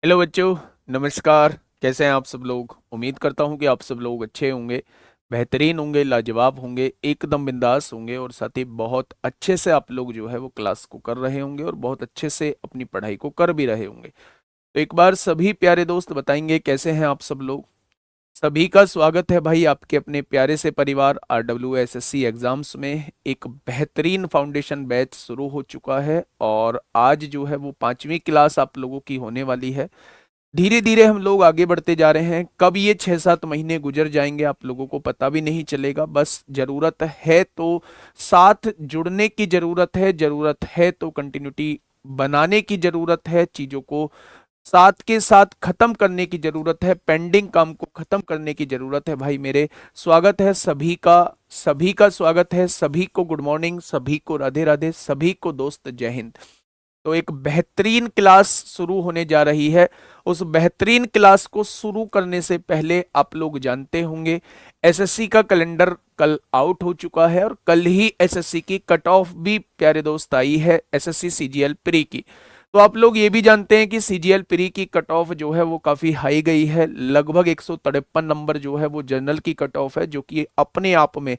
Hello बच्चों। नमस्कार। कैसे हैं आप सब लोग? उम्मीद करता हूं कि आप सब लोग अच्छे होंगे, बेहतरीन होंगे, लाजवाब होंगे, एकदम बिंदास होंगे और साथ ही बहुत अच्छे से आप लोग जो है वो क्लास को कर रहे होंगे और बहुत अच्छे से अपनी पढ़ाई को कर भी रहे होंगे। तो एक बार सभी प्यारे दोस्त बताएंगे कैसे हैं आप सब लोग। सभी का स्वागत है भाई आपके अपने प्यारे से परिवार RWSSC एग्जाम्स में। एक बेहतरीन फाउंडेशन बैच शुरू हो चुका है और आज जो है वो 5वीं क्लास आप लोगों की होने वाली है। धीरे धीरे हम लोग आगे बढ़ते जा रहे हैं। कब ये 6-7 महीने गुजर जाएंगे आप लोगों को पता भी नहीं चलेगा। बस जरूरत है तो साथ जुड़ने की जरूरत है तो कंटिन्यूटी बनाने की जरूरत है, चीजों को साथ के साथ खत्म करने की जरूरत है, पेंडिंग काम को खत्म करने की जरूरत है भाई मेरे। स्वागत है सभी का स्वागत है। सभी को गुड मॉर्निंग, सभी को राधे राधे, सभी को दोस्त जय हिंद। तो एक बेहतरीन क्लास शुरू होने जा रही है। उस बेहतरीन क्लास को शुरू करने से पहले आप लोग जानते होंगे एसएससी का कैलेंडर कल आउट हो चुका है और कल ही एसएससी की कट ऑफ भी प्यारे दोस्त आई है, एसएससी सीजीएल प्री की। तो आप लोग ये भी जानते हैं कि सीजीएल प्री की कट ऑफ जो है वो काफी हाई गई है। लगभग 153 नंबर जो है वो जनरल की कट ऑफ है, जो कि अपने आप में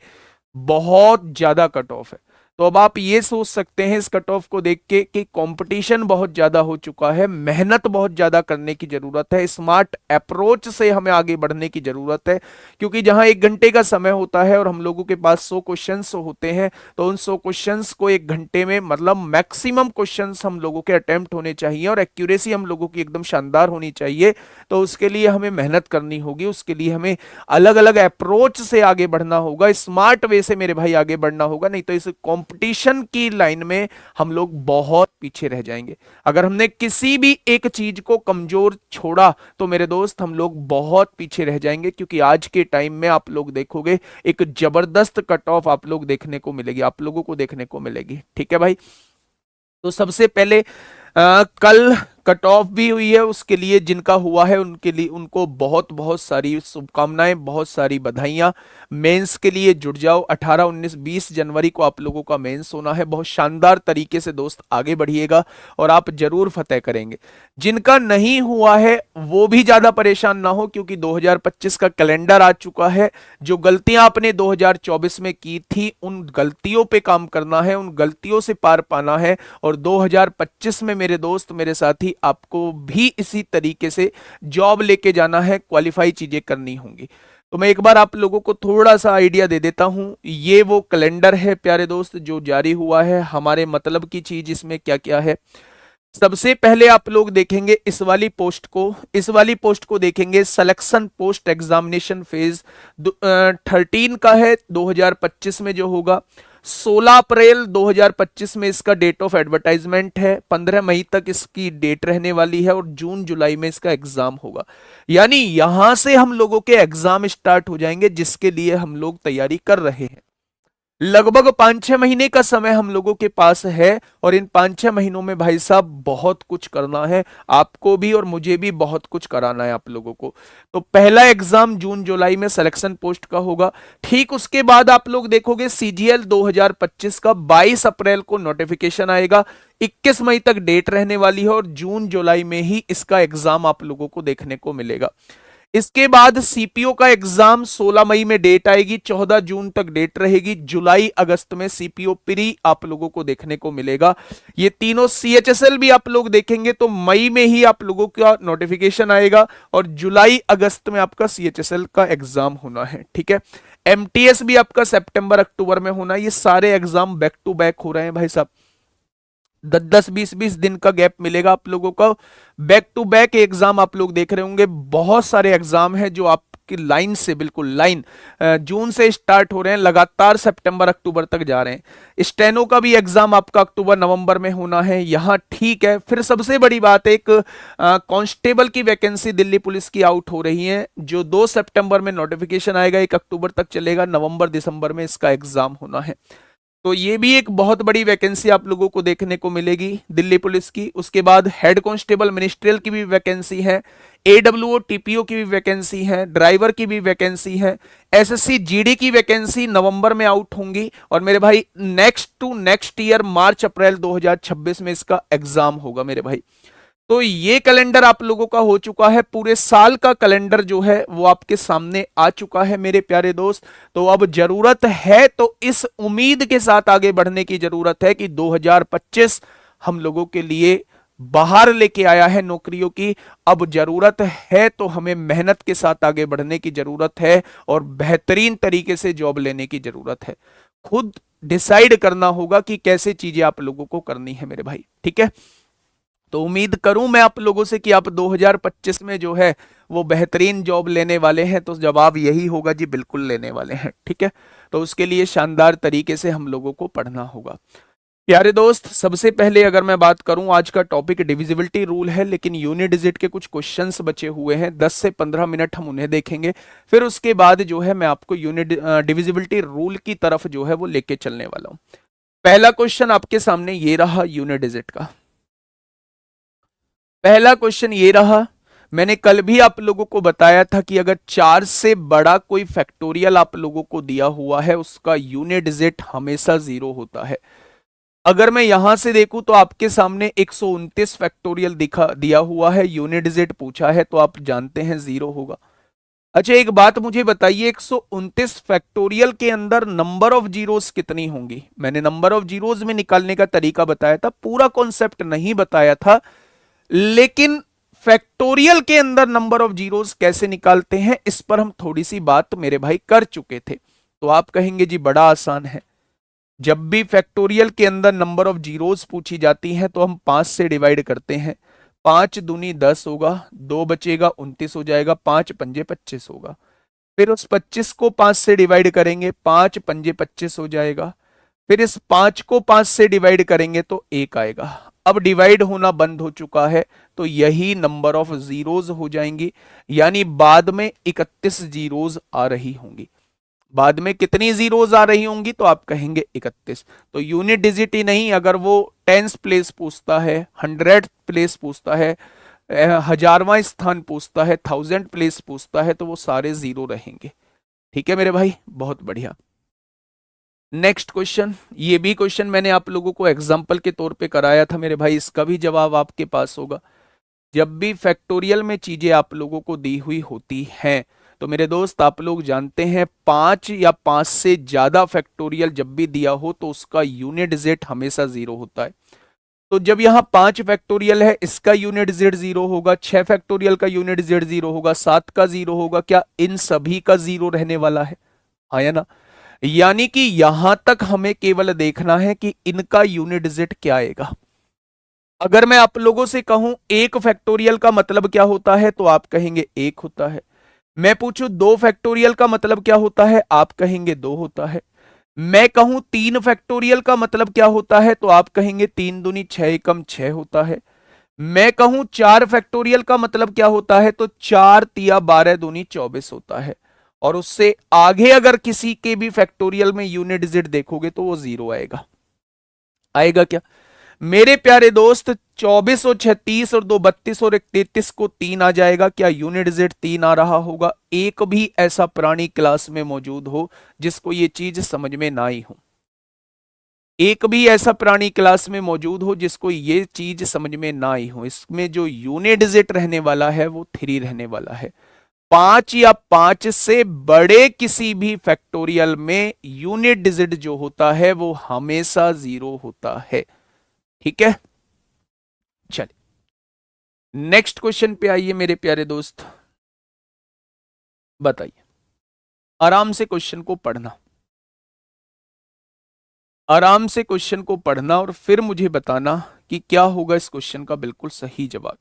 बहुत ज्यादा कट ऑफ है। तो अब आप ये सोच सकते हैं इस कट ऑफ को देख के कि कंपटीशन बहुत ज्यादा हो चुका है, मेहनत बहुत ज्यादा करने की जरूरत है, स्मार्ट अप्रोच से हमें आगे बढ़ने की जरूरत है। क्योंकि जहां 1 घंटे का समय होता है और हम लोगों के पास 100 क्वेश्चंस होते हैं, तो उन 100 क्वेश्चंस को 1 घंटे में मतलब मैक्सिमम क्वेश्चंस हम लोगों के अटेम्प्ट होने चाहिए और एक्यूरेसी हम लोगों की एकदम शानदार होनी चाहिए। तो उसके लिए हमें मेहनत करनी होगी, उसके लिए हमें अलग अलग अप्रोच से आगे बढ़ना होगा, स्मार्ट वे से मेरे भाई आगे बढ़ना होगा। नहीं तो इस कंपटीशन की लाइन में हम लोग बहुत पीछे रह जाएंगे। अगर हमने किसी भी एक चीज को कमजोर छोड़ा तो मेरे दोस्त हम लोग बहुत पीछे रह जाएंगे। क्योंकि आज के टाइम में आप लोग देखोगे एक जबरदस्त कट ऑफ आप लोग देखने को मिलेगी, आप लोगों को देखने को मिलेगी। ठीक है भाई। तो सबसे पहले कल कट ऑफ भी हुई है, उसके लिए जिनका हुआ है उनके लिए उनको बहुत बहुत सारी शुभकामनाएं, बहुत सारी बधाइयां। मेंस के लिए जुट जाओ, 18 19 20 जनवरी को आप लोगों का मेंस होना है। बहुत शानदार तरीके से दोस्त आगे बढ़िएगा और आप जरूर फतेह करेंगे। जिनका नहीं हुआ है वो भी ज्यादा परेशान ना हो, क्योंकि 2025 का कैलेंडर आ चुका है। जो गलतियां आपने 2024 में की थी उन गलतियों पे काम करना है, उन गलतियों से पार पाना है। और 2025 में मेरे दोस्त मेरे साथी आपको भी इसी तरीके से जॉब लेके जाना है, क्वालिफाई चीजें करनी होंगी। तो मैं एक बार आप लोगों को थोड़ा सा आइडिया दे देता हूं। ये वो कैलेंडर है प्यारे दोस्त जो जारी हुआ है। हमारे मतलब की चीज इसमें क्या क्या है, सबसे पहले आप लोग देखेंगे इस वाली पोस्ट को देखेंगे। सिलेक्शन पोस्ट एग्जामिनेशन फेज 13 का है, 2025 में जो होगा। 16 अप्रैल 2025 में इसका डेट ऑफ एडवर्टाइजमेंट है। 15 मई तक इसकी डेट रहने वाली है और जून जुलाई में इसका एग्जाम होगा। यानी यहां से हम लोगों के एग्जाम स्टार्ट हो जाएंगे, जिसके लिए हम लोग तैयारी कर रहे हैं। लगभग 5-6 महीने का समय हम लोगों के पास है और इन 5-6 महीनों में भाई साहब बहुत कुछ करना है। आपको भी और मुझे भी बहुत कुछ कराना है आप लोगों को। तो पहला एग्जाम जून जुलाई में सिलेक्शन पोस्ट का होगा। ठीक उसके बाद आप लोग देखोगे सीजीएल 2025 का 22 अप्रैल को नोटिफिकेशन आएगा। 21 मई तक डेट रहने वाली है और जून जुलाई में ही इसका एग्जाम आप लोगों को देखने को मिलेगा। इसके बाद सीपीओ का एग्जाम 16 मई में डेट आएगी, 14 जून तक डेट रहेगी। जुलाई अगस्त में सीपीओ प्री आप लोगों को देखने को मिलेगा। ये तीनों सीएचएसएल भी आप लोग देखेंगे तो मई में ही आप लोगों का नोटिफिकेशन आएगा और जुलाई अगस्त में आपका सीएचएसएल का एग्जाम होना है। ठीक है। एमटीएस भी आपका सितंबर अक्टूबर में होना है। ये सारे एग्जाम बैक टू बैक हो रहे हैं भाई साहब। 10-10 20-20 दिन का गैप मिलेगा आप लोगों को। बैक टू बैक एग्जाम आप लोग देख रहे होंगे। बहुत सारे एग्जाम है जो आपकी लाइन से बिल्कुल लाइन जून से स्टार्ट हो रहे हैं, लगातार सितंबर अक्टूबर तक जा रहे हैं। स्टेनो का भी एग्जाम आपका अक्टूबर नवंबर में होना है यहाँ। ठीक है। फिर सबसे बड़ी बात एक कांस्टेबल की वैकेंसी दिल्ली पुलिस की आउट हो रही है, जो 2 सितंबर में नोटिफिकेशन आएगा, 1 अक्टूबर तक चलेगा, नवंबर दिसंबर में इसका एग्जाम होना है। तो ये भी एक बहुत बड़ी वैकेंसी आप लोगों को देखने को मिलेगी दिल्ली पुलिस की। उसके बाद हेड कांस्टेबल मिनिस्ट्रियल की भी वैकेंसी है, एडब्ल्यूओ टीपीओ की भी वैकेंसी है, ड्राइवर की भी वैकेंसी है। एसएससी जीडी की वैकेंसी नवंबर में आउट होंगी और मेरे भाई नेक्स्ट टू नेक्स्ट ईयर मार्च अप्रैल 2026 में इसका एग्जाम होगा मेरे भाई। तो ये कैलेंडर आप लोगों का हो चुका है, पूरे साल का कैलेंडर जो है वो आपके सामने आ चुका है मेरे प्यारे दोस्त। तो अब जरूरत है, तो इस उम्मीद के साथ आगे बढ़ने की जरूरत है कि 2025 हम लोगों के लिए बाहर लेके आया है नौकरियों की। अब जरूरत है तो हमें मेहनत के साथ आगे बढ़ने की जरूरत है और बेहतरीन तरीके से जॉब लेने की जरूरत है। खुद डिसाइड करना होगा कि कैसे चीजें आप लोगों को करनी है मेरे भाई, ठीक है। तो उम्मीद करूं मैं आप लोगों से कि आप 2025 में जो है वो बेहतरीन जॉब लेने वाले हैं। तो जवाब यही होगा जी, बिल्कुल लेने वाले हैं, ठीक है। तो उसके लिए शानदार तरीके से हम लोगों को पढ़ना होगा। प्यारे दोस्त, सबसे पहले अगर मैं बात करूं, आज का टॉपिक डिविजिबिलिटी रूल है, लेकिन यूनिट डिजिट के कुछ क्वेश्चंस बचे हुए हैं, 10 से 15 मिनट हम उन्हें देखेंगे। फिर उसके बाद जो है मैं आपको यूनिट डिविजिबिलिटी रूल की तरफ जो है वो लेके चलने वाला हूं। पहला क्वेश्चन आपके सामने ये रहा यूनिट डिजिट का। पहला क्वेश्चन ये रहा, मैंने कल भी आप लोगों को बताया था कि अगर 4 से बड़ा कोई फैक्टोरियल आप लोगों को दिया हुआ है, उसका यूनिट डिजिट हमेशा 0 होता है। अगर मैं यहां से देखूं तो आपके सामने 129 फैक्टोरियल दिया हुआ है, यूनिट डिजिट पूछा है, तो आप जानते हैं 0 होगा। अच्छा एक बात मुझे बताइए, 129 फैक्टोरियल के अंदर नंबर ऑफ जीरोस कितनी होंगी? मैंने नंबर ऑफ जीरोस में निकालने का तरीका बताया था, पूरा कॉन्सेप्ट नहीं बताया था, लेकिन फैक्टोरियल के अंदर नंबर ऑफ जीरोस कैसे निकालते हैं इस पर हम थोड़ी सी बात मेरे भाई कर चुके थे। तो आप कहेंगे जी बड़ा आसान है, जब भी फैक्टोरियल के अंदर नंबर ऑफ जीरोस पूछी जाती हैं तो हम 5 से डिवाइड करते हैं। 5 दूनी 10 होगा, 2 बचेगा 29 हो जाएगा, 5 पंजे 25 होगा। फिर उस 25 को 5 से डिवाइड करेंगे, 5 पंजे 25 हो जाएगा। फिर इस 5 को 5 से डिवाइड करेंगे तो 1 आएगा। अब डिवाइड होना बंद हो चुका है, तो यही नंबर ऑफ जीरोज हो जाएंगी, यानी बाद में 31 जीरोज आ रही होंगी। बाद में कितनी जीरोज आ रही होंगी? तो आप कहेंगे 31। तो यूनिट डिजिट ही नहीं, अगर वो टेंस प्लेस पूछता है, 100 प्लेस पूछता है, हजारवां स्थान पूछता है, 1000 प्लेस पूछता है, तो वो सारे जीरो रहेंगे। ठीक है मेरे भाई, बहुत बढ़िया। नेक्स्ट क्वेश्चन, ये भी क्वेश्चन मैंने आप लोगों को एग्जाम्पल के तौर पे कराया था मेरे भाई, इसका भी जवाब आपके पास होगा। जब भी फैक्टोरियल में चीजें आप लोगों को दी हुई होती हैं, तो मेरे दोस्त आप लोग जानते हैं 5 या 5 से ज्यादा फैक्टोरियल जब भी दिया हो तो उसका यूनिट डिजिट हमेशा 0 होता है। तो जब यहां 5 फैक्टोरियल है, इसका यूनिट डिजिट 0 होगा, 6 फैक्टोरियल का यूनिट डिजिट 0 होगा, 7 का 0 होगा, क्या इन सभी का 0 रहने वाला है? हाँ या ना? यानी कि यहां तक हमें केवल देखना है कि इनका यूनिट डिजिट क्या आएगा। अगर मैं आप लोगों से कहूं 1 फैक्टोरियल का मतलब क्या होता है, तो आप कहेंगे 1 होता है। मैं पूछूं 2 फैक्टोरियल का मतलब क्या होता है, आप कहेंगे 2 होता है। मैं कहूं 3 फैक्टोरियल का मतलब क्या होता है, तो आप कहेंगे 3 दूनी 6 एकम 6 होता है। मैं कहूं 4 फैक्टोरियल का मतलब क्या होता है, तो 4 तिया 12 दूनी 24 होता है। और उससे आगे अगर किसी के भी फैक्टोरियल में यूनिट डिजिट देखोगे तो वो 0 आएगा। आएगा क्या मेरे प्यारे दोस्त? 24 और 36 और 2 32 और 1 33 को 3 आ जाएगा। क्या यूनिट डिजिट 3 आ रहा होगा? एक भी ऐसा प्राणी क्लास में मौजूद हो जिसको ये चीज समझ में ना आई हो? एक भी ऐसा प्राणी क्लास में मौजूद हो जिसको ये चीज समझ में ना आई हो? इसमें जो यूनिट डिजिट रहने वाला है वो 3 रहने वाला है। 5 या 5 से बड़े किसी भी फैक्टोरियल में यूनिट डिजिट जो होता है वो हमेशा 0 होता है। ठीक है, चलिए नेक्स्ट क्वेश्चन पे आइए मेरे प्यारे दोस्त। बताइए, आराम से क्वेश्चन को पढ़ना, आराम से क्वेश्चन को पढ़ना और फिर मुझे बताना कि क्या होगा इस क्वेश्चन का बिल्कुल सही जवाब।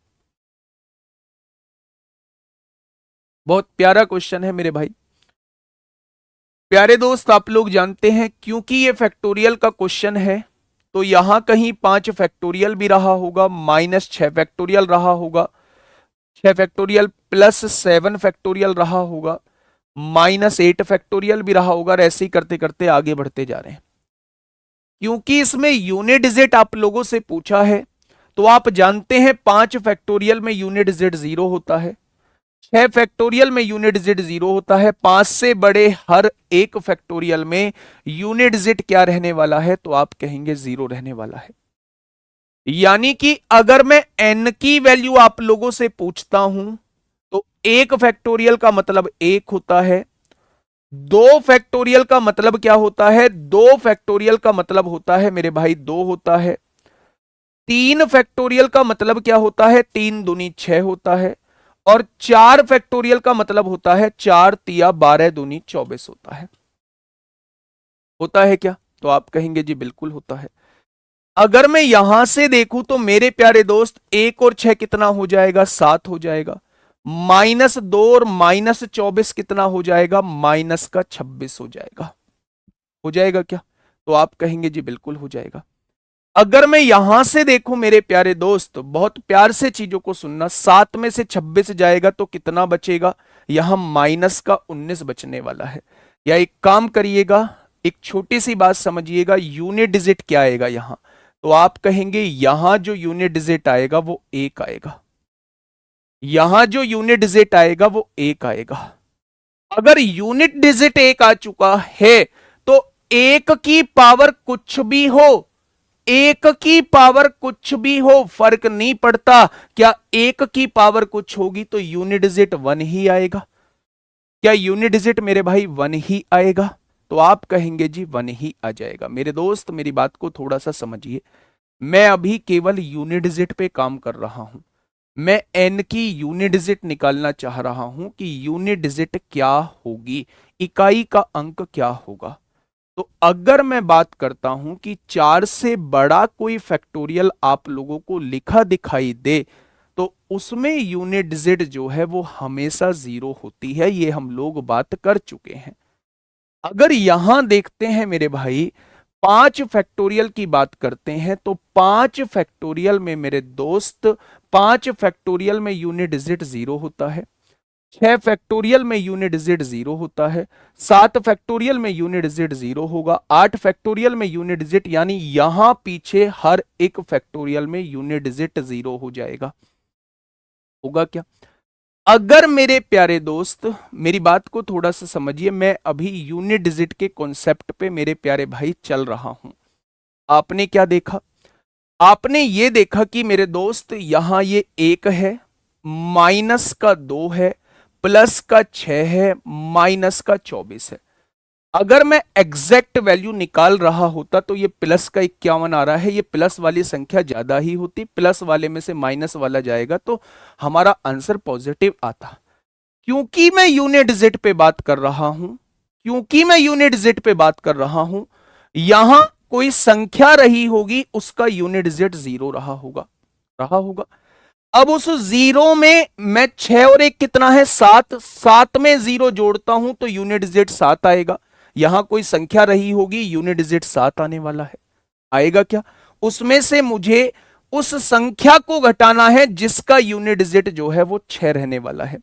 बहुत प्यारा क्वेश्चन है मेरे भाई। प्यारे दोस्त आप लोग जानते हैं, क्योंकि ये फैक्टोरियल का क्वेश्चन है तो यहां कहीं 5 फैक्टोरियल भी रहा होगा, -6 फैक्टोरियल रहा होगा, 6 फैक्टोरियल +7 फैक्टोरियल रहा होगा, -8 फैक्टोरियल भी रहा होगा, और ऐसे ही करते करते आगे बढ़ते जा रहे हैं। क्योंकि इसमें यूनिट डिजिट आप लोगों से पूछा है, तो आप जानते हैं 5 फैक्टोरियल में यूनिट डिजिट 0 होता है, 6 फैक्टोरियल में यूनिट डिजिट 0 होता है, 5 से बड़े हर एक फैक्टोरियल में यूनिट डिजिट क्या रहने वाला है, तो आप कहेंगे 0 रहने वाला है। यानी कि अगर मैं n की वैल्यू आप लोगों से पूछता हूं तो एक फैक्टोरियल का मतलब एक होता है, दो फैक्टोरियल का मतलब क्या होता है, दो फैक्टोरियल का मतलब होता है मेरे भाई दो होता है, तीन फैक्टोरियल का मतलब क्या होता है, तीन दूनी छह होता है, और चार फैक्टोरियल का मतलब होता है चार तिया 12 दूनी 24 होता है क्या? तो आप कहेंगे जी बिल्कुल होता है। अगर मैं यहां से देखूं तो मेरे प्यारे दोस्त एक और छह कितना हो जाएगा, 7 हो जाएगा, -2 और -24 कितना हो जाएगा, -26 हो जाएगा। हो जाएगा क्या? तो आप कहेंगे जी बिल्कुल हो जाएगा। अगर मैं यहां से देखूं मेरे प्यारे दोस्त, बहुत प्यार से चीजों को सुनना, 7 में से 26 जाएगा तो कितना बचेगा, यहां -19 बचने वाला है। या एक काम करिएगा, एक छोटी सी बात समझिएगा, यूनिट डिजिट क्या आएगा यहां, तो आप कहेंगे यहां जो यूनिट डिजिट आएगा वो एक आएगा, यहां जो यूनिट डिजिट आएगा वो एक आएगा। अगर यूनिट डिजिट एक आ चुका है तो एक की पावर कुछ भी हो, एक की पावर कुछ भी हो फर्क नहीं पड़ता, क्या एक की पावर कुछ होगी तो यूनिट डिजिट वन ही आएगा, क्या यूनिट डिजिट मेरे भाई वन ही आएगा? तो आप कहेंगे जी वन ही आ जाएगा। मेरे दोस्त मेरी बात को थोड़ा सा समझिए, मैं अभी केवल यूनिट डिजिट पे काम कर रहा हूं, मैं एन की यूनिट डिजिट निकालना चाह रहा हूं कि यूनिट डिजिट क्या होगी, इकाई का अंक क्या होगा। तो अगर मैं बात करता हूं कि चार से बड़ा कोई फैक्टोरियल आप लोगों को लिखा दिखाई दे तो उसमें यूनिट डिजिट जो है वो हमेशा जीरो होती है, ये हम लोग बात कर चुके हैं। अगर यहां देखते हैं मेरे भाई, पांच फैक्टोरियल की बात करते हैं तो पांच फैक्टोरियल में मेरे दोस्त, पांच फैक्टोरियल में यूनिट डिजिट जीरो होता है, छह फैक्टोरियल में यूनिट डिजिट जीरो होता है, सात फैक्टोरियल में यूनिट डिजिट जीरो होगा, आठ फैक्टोरियल में यूनिट डिजिट, यानी यहां पीछे हर एक फैक्टोरियल में यूनिट डिजिट जीरो हो जाएगा। होगा क्या? अगर मेरे प्यारे दोस्त मेरी बात को थोड़ा सा समझिए, मैं अभी यूनिट डिजिट के कॉन्सेप्ट पे मेरे प्यारे भाई चल रहा हूं। आपने क्या देखा? आपने ये देखा कि मेरे दोस्त यहां ये एक है, माइनस का दो है, प्लस का 6 है, माइनस का 24 है। अगर मैं एग्जैक्ट वैल्यू निकाल रहा होता तो ये प्लस का 51 आ रहा है, ये प्लस वाली संख्या ज्यादा ही होती, प्लस वाले में से माइनस वाला जाएगा तो हमारा आंसर पॉजिटिव आता। क्योंकि मैं यूनिट डिजिट पे बात कर रहा हूं, क्योंकि मैं यूनिट डिजिट पे बात कर रहा हूं, यहां कोई संख्या रही होगी उसका यूनिट डिजिट जीरो रहा होगा। अब उस जीरो में मैं 6 और एक कितना है, 7, 7 में जीरो जोड़ता हूं तो यूनिट डिजिट 7 आएगा। यहां कोई संख्या रही होगी, यूनिट डिजिट 7 आने वाला है। आएगा क्या? उसमें से मुझे उस संख्या को घटाना है जिसका यूनिट डिजिट जो है वो 6 रहने वाला है,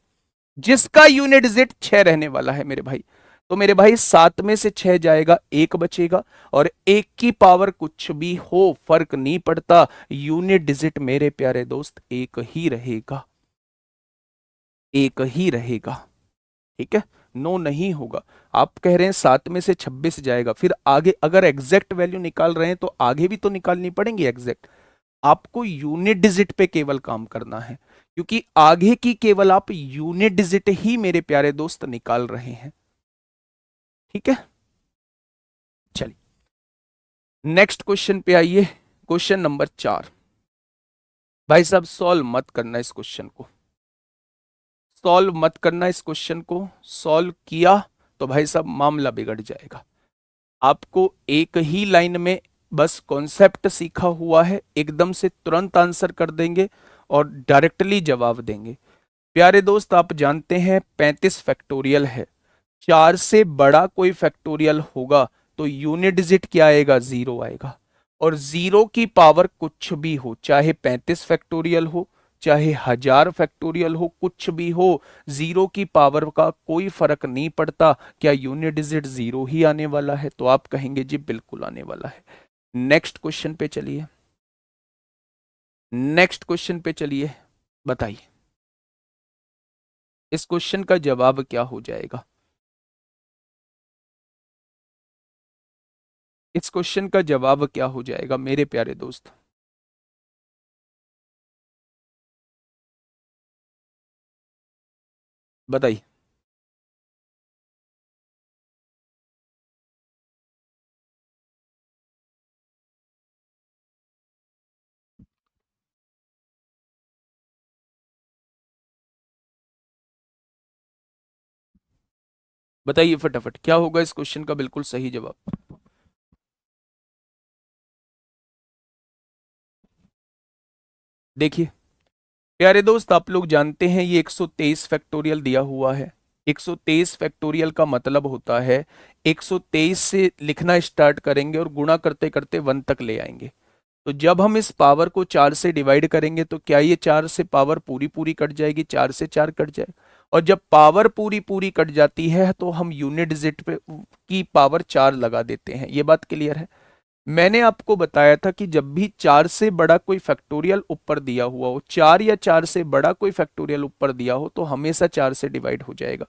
जिसका यूनिट डिजिट 6 रहने वाला है मेरे भाई। तो मेरे भाई 7 में से 6 जाएगा, एक बचेगा, और एक की पावर कुछ भी हो फर्क नहीं पड़ता, यूनिट डिजिट मेरे प्यारे दोस्त एक ही रहेगा, एक ही रहेगा। ठीक है, नो नहीं होगा। आप कह रहे हैं 7 में से 26 जाएगा, फिर आगे अगर एग्जैक्ट वैल्यू निकाल रहे हैं तो आगे भी तो निकालनी पड़ेंगी एग्जैक्ट। आपको यूनिट डिजिट पे केवल काम करना है, क्योंकि आगे की केवल आप यूनिट डिजिट ही मेरे प्यारे दोस्त निकाल रहे हैं। ठीक है, चलिए नेक्स्ट क्वेश्चन पे आइए। Question number 4। भाई साहब सॉल्व मत करना इस क्वेश्चन को, सॉल्व मत करना इस क्वेश्चन को, सॉल्व किया तो भाई साहब मामला बिगड़ जाएगा। आपको एक ही लाइन में बस कॉन्सेप्ट सीखा हुआ है, एकदम से तुरंत आंसर कर देंगे और डायरेक्टली जवाब देंगे। प्यारे दोस्त आप जानते हैं 35 फैक्टोरियल है, चार से बड़ा कोई फैक्टोरियल होगा तो यूनिट डिजिट क्या आएगा, जीरो आएगा। और जीरो की पावर कुछ भी हो, चाहे 35 फैक्टोरियल हो, चाहे 1000 फैक्टोरियल हो, कुछ भी हो, जीरो की पावर का कोई फर्क नहीं पड़ता, क्या यूनिट डिजिट जीरो ही आने वाला है? तो आप कहेंगे जी बिल्कुल आने वाला है। नेक्स्ट क्वेश्चन पे चलिए, नेक्स्ट क्वेश्चन पे चलिए, बताइए इस क्वेश्चन का जवाब क्या हो जाएगा? इस क्वेश्चन का जवाब क्या हो जाएगा मेरे प्यारे दोस्त? बताइए। बताइए फटाफट क्या होगा इस क्वेश्चन का बिल्कुल सही जवाब। देखिए प्यारे दोस्त, आप लोग जानते हैं ये 123 फैक्टोरियल दिया हुआ है। 123 फैक्टोरियल का मतलब होता है 123 से लिखना स्टार्ट करेंगे और गुणा करते करते 1 तक ले आएंगे। तो जब हम इस पावर को 4 से डिवाइड करेंगे तो क्या ये 4 से पावर पूरी पूरी कट जाएगी, 4 से 4 कट जाए। और जब पावर पूरी पूरी कट जाती है तो हम यूनिट डिजिट पे की पावर 4 लगा देते हैं। ये बात क्लियर है। मैंने आपको बताया था कि जब भी 4 से बड़ा कोई फैक्टोरियल ऊपर दिया हुआ हो, 4 या 4 से बड़ा कोई फैक्टोरियल ऊपर दिया हो, तो हमेशा 4 से डिवाइड हो जाएगा।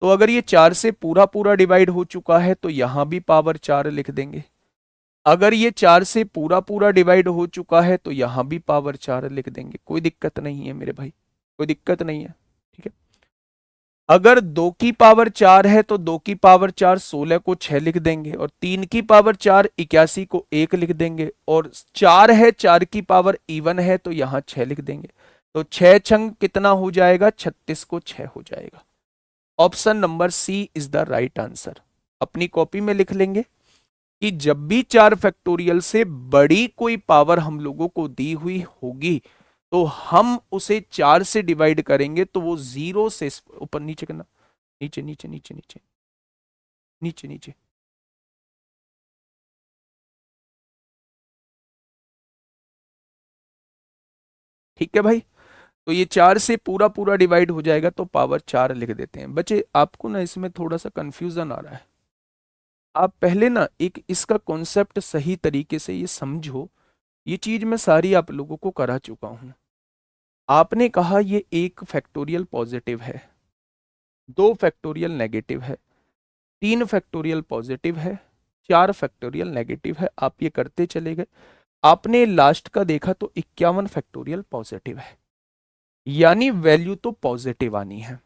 तो अगर ये 4 से पूरा पूरा डिवाइड हो चुका है तो यहां भी पावर 4 लिख देंगे। अगर ये 4 से पूरा पूरा डिवाइड हो चुका है तो यहां भी पावर 4 लिख देंगे। कोई दिक्कत नहीं है मेरे भाई, कोई दिक्कत नहीं है। ठीक है। अगर 2 की पावर 4 है तो 2 की पावर 4 16 को 6 लिख देंगे, और 3 की पावर 4 81 को 1 लिख देंगे, और 4 है 4 की पावर इवन है तो यहां 6 लिख देंगे। तो 6 छंग कितना हो जाएगा, 36 को 6 हो जाएगा। Option number C is the right answer. अपनी कॉपी में लिख लेंगे कि जब भी 4 फैक्टोरियल से बड़ी कोई पावर हम लोगों को दी हुई होगी तो हम उसे 4 से डिवाइड करेंगे तो वो 0 से ऊपर नीचे करना, नीचे नीचे नीचे नीचे नीचे नीचे। ठीक है भाई। तो ये 4 से पूरा पूरा डिवाइड हो जाएगा तो पावर 4 लिख देते हैं। बच्चे आपको ना इसमें थोड़ा सा कंफ्यूजन आ रहा है। आप पहले ना एक इसका कॉन्सेप्ट सही तरीके से ये समझो। ये चीज मैं सारी आप लोगों को करा चुका हूं। आपने कहा ये 1 फैक्टोरियल पॉजिटिव है, 2 फैक्टोरियल नेगेटिव है, 3 फैक्टोरियल पॉजिटिव है, 4 फैक्टोरियल नेगेटिव है। आप ये करते चले गए, आपने लास्ट का देखा तो 51 फैक्टोरियल पॉजिटिव है, यानी वैल्यू तो पॉजिटिव आनी है।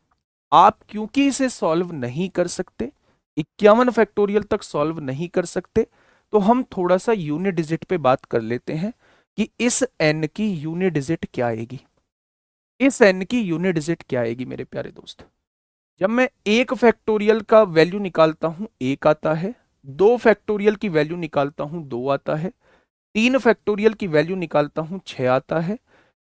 आप क्योंकि इसे सॉल्व नहीं कर सकते, 51 फैक्टोरियल तक सॉल्व नहीं कर सकते, तो हम थोड़ा सा यूनिट डिजिट पे बात कर लेते हैं कि इस एन की यूनिट डिजिट क्या आएगी। इस एन की यूनिट डिजिट क्या आएगी मेरे प्यारे दोस्त। जब मैं 1 फैक्टोरियल का वैल्यू निकालता हूं 1 आता है, 2 फैक्टोरियल की वैल्यू निकालता हूं 2 आता है, 3 फैक्टोरियल की वैल्यू निकालता हूं 6 आता है,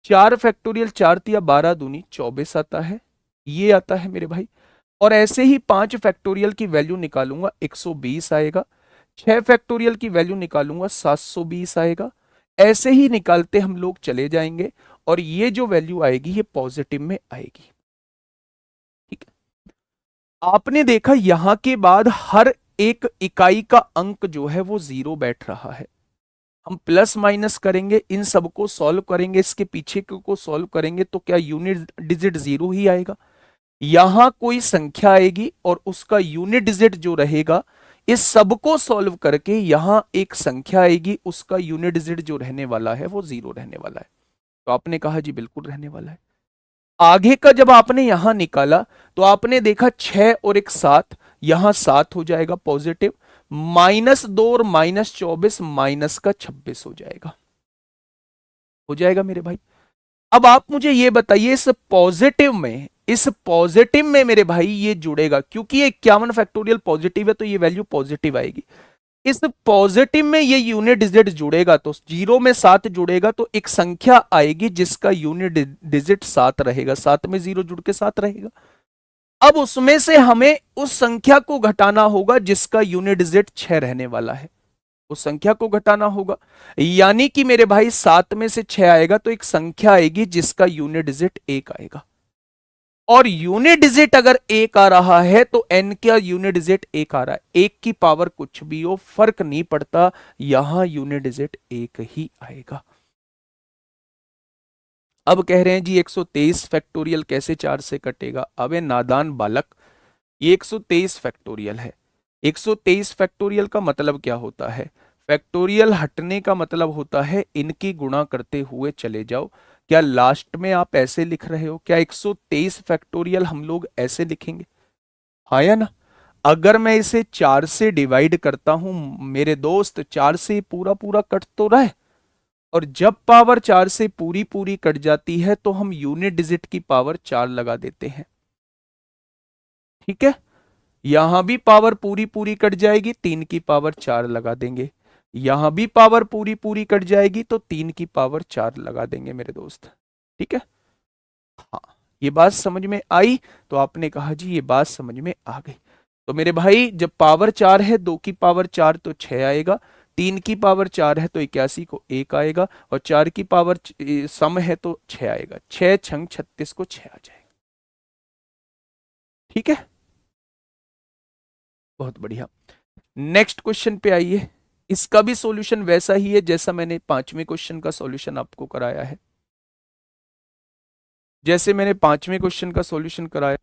4 फैक्टोरियल 4 तिया 12 दूनी 24 आता है, ये आता है मेरे भाई। और ऐसे ही 5 फैक्टोरियल की वैल्यू निकालूंगा 120 आएगा, 6 फैक्टोरियल की वैल्यू निकालूंगा 720 आएगा। ऐसे ही निकालते हम लोग चले जाएंगे और ये जो वैल्यू आएगी ये पॉजिटिव में आएगी। ठीक है। आपने देखा यहां के बाद हर एक इकाई का अंक जो है वो 0 बैठ रहा है। हम प्लस माइनस करेंगे, इन सबको सॉल्व करेंगे, इसके पीछे को सॉल्व करेंगे तो क्या यूनिट डिजिट 0 ही आएगा। यहां कोई संख्या आएगी और उसका यूनिट डिजिट जो रहेगा, इस सबको सॉल्व करके यहां एक संख्या आएगी, उसका यूनिट डिजिट जो रहने वाला है वो 0 रहने वाला है। तो आपने कहा जी बिल्कुल रहने वाला है। आगे का जब आपने यहां निकाला तो आपने देखा 6 और एक 7, यहां 7 हो जाएगा पॉजिटिव, -2 और -24 माइनस का 26 हो जाएगा मेरे भाई। अब आप मुझे ये बताइए इस पॉजिटिव में मेरे भाई ये जुड़ेगा, क्योंकि ये 51 फैक्टोरियल पॉजिटिव है तो ये वैल्यू पॉजिटिव आएगी। इस पॉजिटिव में ये यूनिट डिजिट जुड़ेगा तो 0 में 7 जुड़ेगा तो एक संख्या आएगी जिसका यूनिट डिजिट 7 रहेगा, 7 में 0 जुड़ के 7 रहेगा। अब उसमें से हमें उस संख्या को घटाना होगा जिसका यूनिट डिजिट 6 रहने वाला है, उस संख्या को घटाना होगा। यानी कि मेरे भाई 7 में से 6 आएगा तो एक संख्या आएगी जिसका यूनिट डिजिट 1 आएगा। और यूनिट डिजिट अगर 1 आ रहा है तो n का यूनिट डिजिट 1 आ रहा है। 1 की पावर कुछ भी हो फर्क नहीं पड़ता, यहां यूनिट डिजिट 1 ही आएगा। अब कह रहे हैं जी 123 फैक्टोरियल कैसे 4 से कटेगा। अबे नादान बालक, ये 123 फैक्टोरियल है। 123 फैक्टोरियल का मतलब क्या होता है, फैक्टोरियल हटने का मतलब होता है इनकी गुणा करते हुए चले जाओ। क्या लास्ट में आप ऐसे लिख रहे हो? क्या 123 फैक्टोरियल हम लोग ऐसे लिखेंगे? हाँ या ना? अगर मैं इसे 4 से डिवाइड करता हूं मेरे दोस्त, 4 से पूरा पूरा कट तो रहा है, और जब पावर 4 से पूरी पूरी कट जाती है तो हम यूनिट डिजिट की पावर 4 लगा देते हैं। ठीक है, यहां भी पावर पूरी पूरी कट जाएगी, 3 की पावर 4 लगा देंगे। यहां भी पावर पूरी पूरी कट जाएगी तो 3 की पावर 4 लगा देंगे मेरे दोस्त। ठीक है, हाँ, ये बात समझ में आई? तो आपने कहा जी ये बात समझ में आ गई। तो मेरे भाई जब पावर 4 है, 2 की पावर 4 तो 6 आएगा, 3 की पावर 4 है तो 81 को 1 आएगा, और 4 की पावर सम है तो 6 आएगा। 6 छंग 36 को 6 आ जाएगा। ठीक है, बहुत बढ़िया। नेक्स्ट क्वेश्चन पे आइए। इसका भी सॉल्यूशन वैसा ही है जैसा मैंने 5वें क्वेश्चन का सॉल्यूशन आपको कराया है। जैसे मैंने 5वें क्वेश्चन का सॉल्यूशन कराया,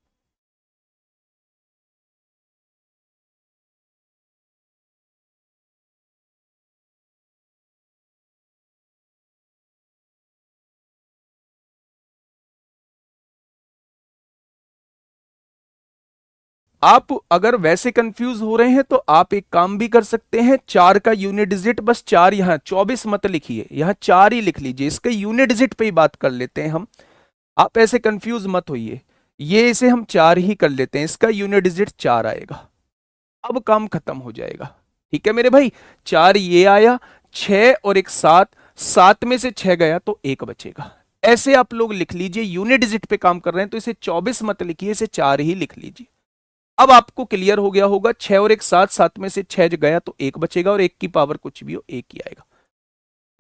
आप अगर वैसे कंफ्यूज हो रहे हैं तो आप एक काम भी कर सकते हैं। 4 का यूनिट डिजिट बस 4, यहां 24 मत लिखिए, यहां 4 ही लिख लीजिए। इसके यूनिट डिजिट पे ही बात कर लेते हैं हम, आप ऐसे कंफ्यूज मत होइए। ये इसे हम 4 ही कर लेते हैं, इसका यूनिट डिजिट 4 आएगा। अब काम खत्म हो जाएगा। ठीक है मेरे भाई, 4 ये आया, 6 और एक 7, 7 में से 6 गया तो 1 बचेगा। ऐसे आप लोग लिख लीजिए, यूनिट डिजिट पे काम कर रहे हैं तो इसे 24 मत लिखिए, इसे 4 ही लिख लीजिए। अब आपको क्लियर हो गया होगा, 6 और एक 7, 7 में से 6 गया तो 1 बचेगा, और 1 की पावर कुछ भी हो 1 ही आएगा।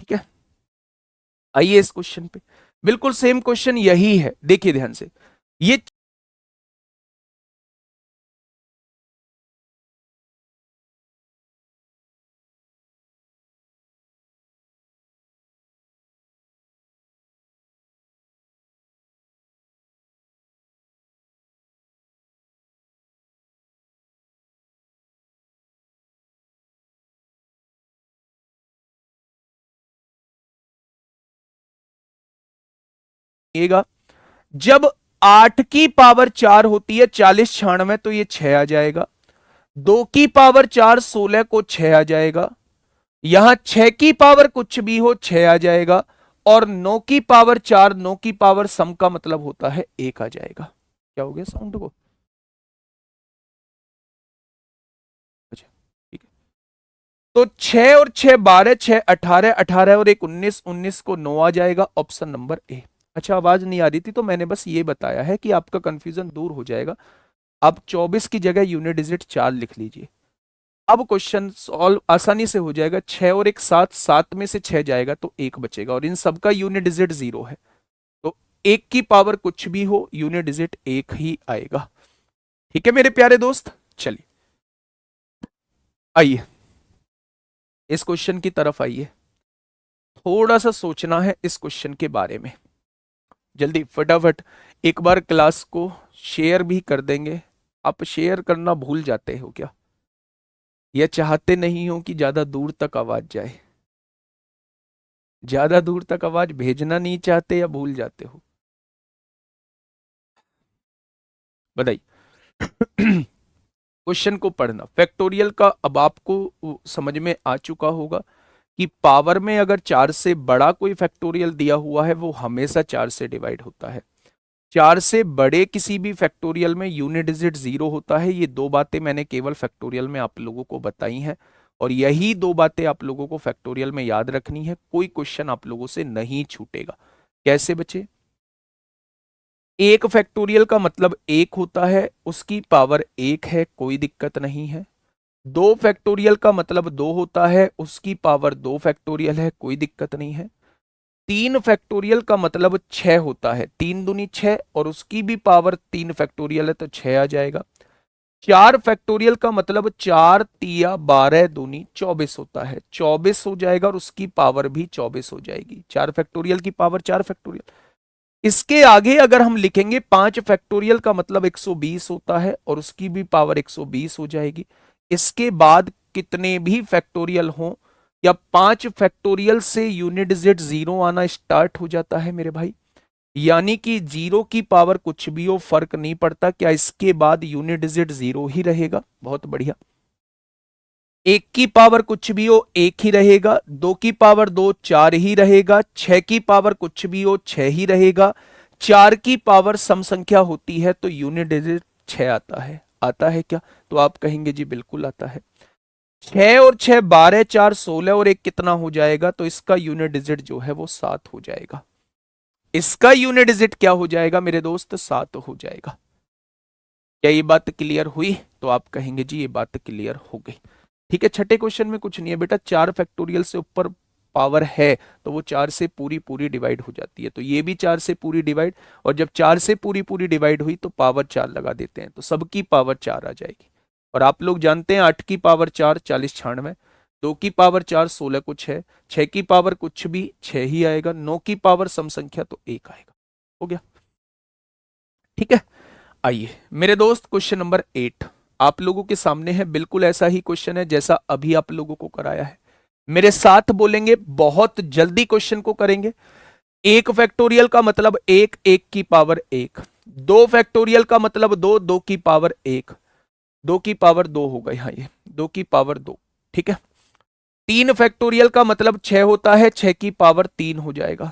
ठीक है, आइए इस क्वेश्चन पे। बिल्कुल सेम क्वेश्चन यही है, देखिए ध्यान से। ये आएगा जब 8 की पावर 4 होती है 40 96, तो ये 6 आ जाएगा। 2 की पावर 4 16 को 6 आ जाएगा। यहां 6 की पावर कुछ भी हो 6 आ जाएगा, और 9 की पावर 4, 9 की पावर सम का मतलब होता है 1 आ जाएगा। क्या हो गया साउंड को? अच्छा, ठीक है। तो 6 और 6 12, 6 18, 18 और एक 19, 19 को 9 आ जाएगा, ऑप्शन नंबर ए। अच्छा, आवाज नहीं आ रही थी तो मैंने बस ये बताया है कि आपका कंफ्यूजन दूर हो जाएगा। अब 24 की जगह यूनिट डिजिट 4 लिख लीजिए। अब क्वेश्चन सॉल्व आसानी से हो जाएगा। 6 और एक 7, 7 में से 6 जाएगा तो 1 बचेगा, और इन सबका यूनिट डिजिट 0 है, तो 1 की पावर कुछ भी हो यूनिट डिजिट 1 ही आएगा। ठीक है मेरे प्यारे दोस्त, चलिए आइए इस क्वेश्चन की तरफ आइए। थोड़ा सा सोचना है इस क्वेश्चन के बारे में, जल्दी फटाफट। एक बार क्लास को शेयर भी कर देंगे। आप शेयर करना भूल जाते हो क्या, या चाहते नहीं हो कि ज्यादा दूर तक आवाज जाए? ज्यादा दूर तक आवाज भेजना नहीं चाहते या भूल जाते हो? बताइए। क्वेश्चन को पढ़ना, फैक्टोरियल का अब आपको समझ में आ चुका होगा कि पावर में अगर 4 से बड़ा कोई फैक्टोरियल दिया हुआ है वो हमेशा 4 से डिवाइड होता है। 4 से बड़े किसी भी फैक्टोरियल में यूनिट डिजिट 0 होता है। ये दो बातें मैंने केवल फैक्टोरियल में आप लोगों को बताई हैं, और यही दो बातें आप लोगों को फैक्टोरियल में याद रखनी है। कोई क्वेश्चन आप लोगों से नहीं छूटेगा। कैसे बचे? एक फैक्टोरियल का मतलब एक होता है, उसकी पावर एक है, कोई दिक्कत नहीं है। दो फैक्टोरियल का मतलब दो होता है, उसकी पावर दो फैक्टोरियल है, कोई दिक्कत नहीं है। तीन फैक्टोरियल का मतलब 6 होता है, 3 दूनी 6, और उसकी भी पावर 3 फैक्टोरियल है तो 6 आ जाएगा। चार फैक्टोरियल का मतलब 4 तिया 12 दूनी 24 होता है, 24 हो जाएगा, और उसकी पावर भी 24 हो जाएगी। 4 फैक्टोरियल की पावर 4 फैक्टोरियल। इसके आगे अगर हम लिखेंगे 5 फैक्टोरियल का मतलब 120 होता है, और उसकी भी पावर 120 हो जाएगी। इसके बाद कितने भी फैक्टोरियल हों, या 5 फैक्टोरियल से यूनिट डिजिट जीरो आना स्टार्ट हो जाता है मेरे भाई। यानी कि जीरो की पावर कुछ भी हो फर्क नहीं पड़ता, क्या इसके बाद यूनिट डिजिट जीरो ही रहेगा? बहुत बढ़िया। एक की पावर कुछ भी हो एक ही रहेगा, दो की पावर दो चार ही रहेगा, छह की पावर कुछ भी हो छह ही रहेगा, चार की पावर सम संख्या होती है तो यूनिट डिजिट छह आता है। आता है क्या? तो आप कहेंगे जी बिल्कुल आता है। छह और छह 12, चार 16 और एक कितना हो जाएगा? तो इसका यूनिट डिजिट जो है वो 7 हो जाएगा। इसका यूनिट डिजिट क्या हो जाएगा मेरे दोस्त? 7 हो जाएगा। क्या ये बात क्लियर हुई? तो आप कहेंगे जी ये बात क्लियर हो गई। ठीक है, छठे क्वेश्चन में कुछ नहीं है बेटा, 4 फैक्टोरियल से ऊपर पावर है तो वो 4 से पूरी पूरी डिवाइड हो जाती है, तो ये भी 4 से पूरी डिवाइड, और जब 4 से पूरी पूरी डिवाइड हुई तो पावर 4 लगा देते हैं तो सबकी पावर 4 आ जाएगी। और आप लोग जानते हैं 8 की पावर 4 40 96, 2 की पावर 4 16 कुछ है, 6 की पावर कुछ भी 6 ही आएगा, 9 की पावर सम संख्या तो 1 आएगा। हो गया? ठीक है, आइए मेरे दोस्त क्वेश्चन नंबर 8 आप लोगों के सामने है। बिल्कुल ऐसा ही क्वेश्चन है जैसा अभी आप लोगों को कराया है। मेरे साथ बोलेंगे, बहुत जल्दी क्वेश्चन को करेंगे। एक फैक्टोरियल का मतलब एक, एक की पावर एक। दो फैक्टोरियल का मतलब दो, दो की पावर एक, दो की पावर दो होगा यहाँ, ये दो की पावर दो। ठीक है, तीन फैक्टोरियल का मतलब 6 होता है, 6 की पावर 3 हो जाएगा।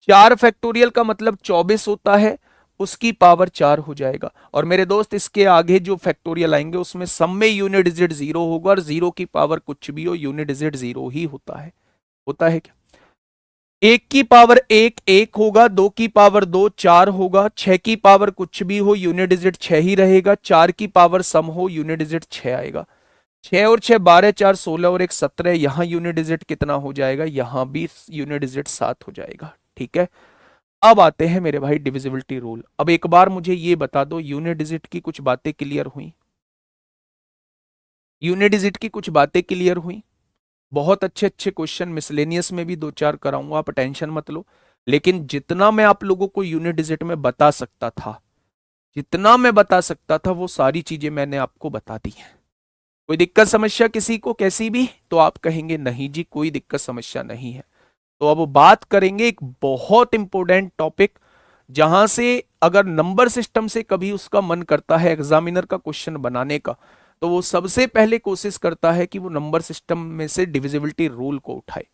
चार फैक्टोरियल का मतलब 24 होता है, उसकी पावर 4 हो जाएगा। और मेरे दोस्त इसके आगे जो फैक्टोरियल आएंगे उसमें सब में यूनिट डिजिट जीरो होगा, और जीरो की पावर कुछ भी हो यूनिट डिजिट जीरो ही होता है। होता है क्या? एक की पावर एक, एक होगा, दो की पावर दो, चार होगा, छह की पावर कुछ भी हो यूनिट डिजिट छह ही रहेगा, चार की पावर सम हो यूनिट डिजिट छह आएगा। छह और छह 12, चार 16 और एक 17, यहां यूनिट डिजिट कितना हो जाएगा? यहां भी यूनिट डिजिट 7 हो जाएगा। ठीक है, अब आते हैं मेरे भाई डिविजिबिलिटी रूल। अब एक बार मुझे ये बता दो, यूनिट डिजिट की कुछ बातें क्लियर हुई? यूनिट डिजिट की कुछ बातें क्लियर हुई? बहुत अच्छे अच्छे क्वेश्चन मिसलेनियस में भी दो चार कराऊंगा, आप टेंशन मत लो। लेकिन जितना मैं आप लोगों को यूनिट डिजिट में बता सकता था, जितना मैं बता सकता था वो सारी चीजें मैंने आपको बता दी हैं। कोई दिक्कत समस्या किसी को कैसी भी? तो आप कहेंगे नहीं जी कोई दिक्कत समस्या नहीं है। तो अब बात करेंगे एक बहुत इंपॉर्टेंट टॉपिक, जहां से अगर नंबर सिस्टम से कभी उसका मन करता है एग्जामिनर का क्वेश्चन बनाने का, तो वो सबसे पहले कोशिश करता है कि वो नंबर सिस्टम में से डिविजिबिलिटी रूल को उठाए।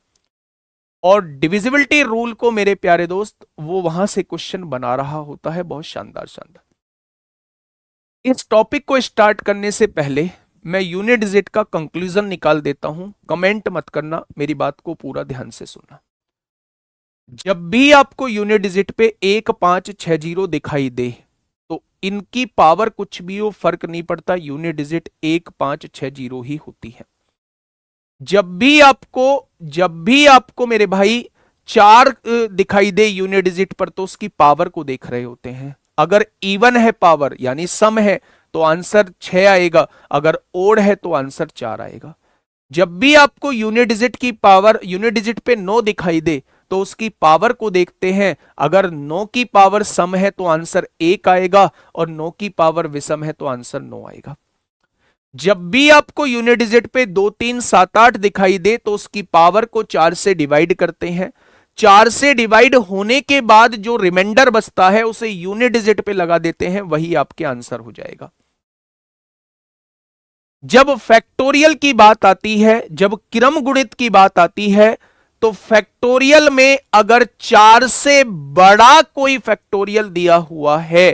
और डिविजिबिलिटी रूल को मेरे प्यारे दोस्त वो वहां से क्वेश्चन बना रहा होता है, बहुत शानदार शानदार। इस टॉपिक को स्टार्ट करने से पहले मैं यूनिट डिजिट का कंक्लूजन निकाल देता हूं। कमेंट मत करना, मेरी बात को पूरा ध्यान से सुनना। जब भी आपको यूनिट डिजिट पे 1560 दिखाई दे तो इनकी पावर कुछ भी हो फर्क नहीं पड़ता, यूनिट डिजिट 1560 ही होती है। जब भी आपको मेरे भाई चार दिखाई दे यूनिट डिजिट पर तो उसकी पावर को देख रहे होते हैं। अगर इवन है पावर यानी सम है तो आंसर 6 आएगा, अगर ओड है तो आंसर 4 आएगा। जब भी आपको यूनिट डिजिट की पावर यूनिट डिजिट पे 9 दिखाई दे तो उसकी पावर को देखते हैं, अगर 9 की पावर सम है तो आंसर 1 आएगा, और 9 की पावर विषम है तो आंसर 9 आएगा। जब भी आपको यूनिट डिजिट पे 2 3 7 8 दिखाई दे तो उसकी पावर को 4 से डिवाइड करते हैं। 4 से डिवाइड होने के बाद जो रिमाइंडर बचता है उसे यूनिट डिजिट पे लगा देते हैं, वही आपके आंसर हो जाएगा। जब फैक्टोरियल की बात आती है, जब क्रम गुणित की बात आती है, तो फैक्टोरियल में अगर 4 से बड़ा कोई फैक्टोरियल दिया हुआ है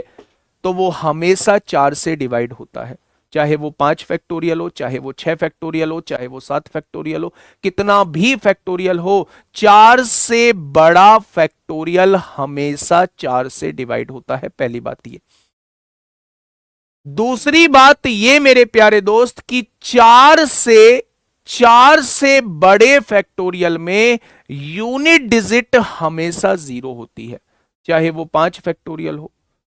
तो वो हमेशा 4 से डिवाइड होता है। चाहे वो 5 फैक्टोरियल हो, चाहे वो 6 फैक्टोरियल हो, चाहे वो 7 फैक्टोरियल हो, कितना भी फैक्टोरियल हो, 4 से बड़ा फैक्टोरियल हमेशा 4 से डिवाइड होता है। पहली बात ये। दूसरी बात ये मेरे प्यारे दोस्त कि चार से बड़े फैक्टोरियल में यूनिट डिजिट हमेशा जीरो होती है। चाहे वो 5 फैक्टोरियल हो,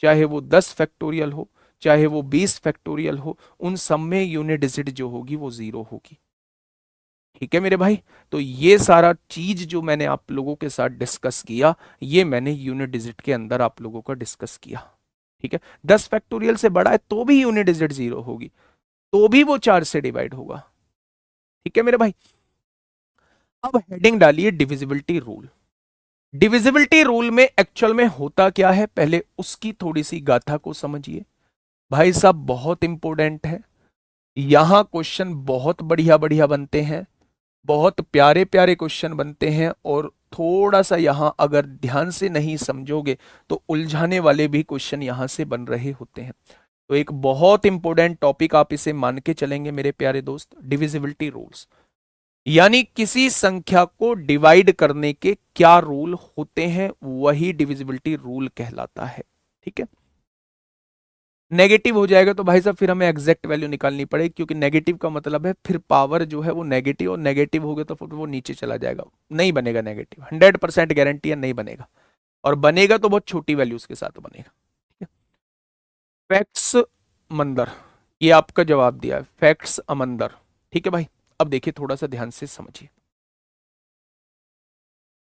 चाहे वो 10 फैक्टोरियल हो, चाहे वो 20 फैक्टोरियल हो, उन सब में यूनिट डिजिट जो होगी वो जीरो होगी। ठीक है मेरे भाई, तो ये सारा चीज जो मैंने आप लोगों के साथ डिस्कस किया, ये मैंने यूनिट डिजिट के अंदर आप लोगों का डिस्कस किया। ठीक है, 10 फैक्टोरियल से बड़ा है तो भी यूनिट डिजिट जीरो होगी, तो भी वो 4 से डिवाइड होगा। ठीक है मेरे भाई, अब हेडिंग डालिए डिविजिबिलिटी रूल। डिविजिबिलिटी रूल में एक्चुअल में होता क्या है, पहले उसकी थोड़ी सी गाथा को समझिए। भाई साहब बहुत इंपॉर्टेंट है, यहां क्वेश्चन बहुत बढ़िया बढ़िया बनते हैं, बहुत प्यारे प्यारे क्वेश्चन बनते हैं, और थोड़ा सा यहां अगर ध्यान से नहीं समझोगे तो उलझाने वाले भी क्वेश्चन यहां से बन रहे होते हैं। तो एक बहुत इंपॉर्टेंट टॉपिक आप इसे मान के चलेंगे मेरे प्यारे दोस्त, डिविजिबिलिटी रूल्स, यानी किसी संख्या को डिवाइड करने के क्या रूल होते हैं, वही डिविजिबिलिटी रूल कहलाता है। ठीक है, नेगेटिव हो जाएगा तो भाई साहब फिर हमें एग्जैक्ट वैल्यू निकालनी पड़ेगी, क्योंकि नेगेटिव का मतलब है फिर पावर जो है वो नेगेटिव, और नेगेटिव हो गया तो फिर वो नीचे चला जाएगा, नहीं बनेगा नेगेटिव, 100% गारंटी है नहीं बनेगा, और बनेगा तो बहुत छोटी वैल्यूज के साथ बनेगा। ठीक है, फैक्ट्स मंदर, ये आपका जवाब दिया है, फैक्ट्स अमंदर। ठीक है भाई, अब देखिए थोड़ा सा ध्यान से समझिए।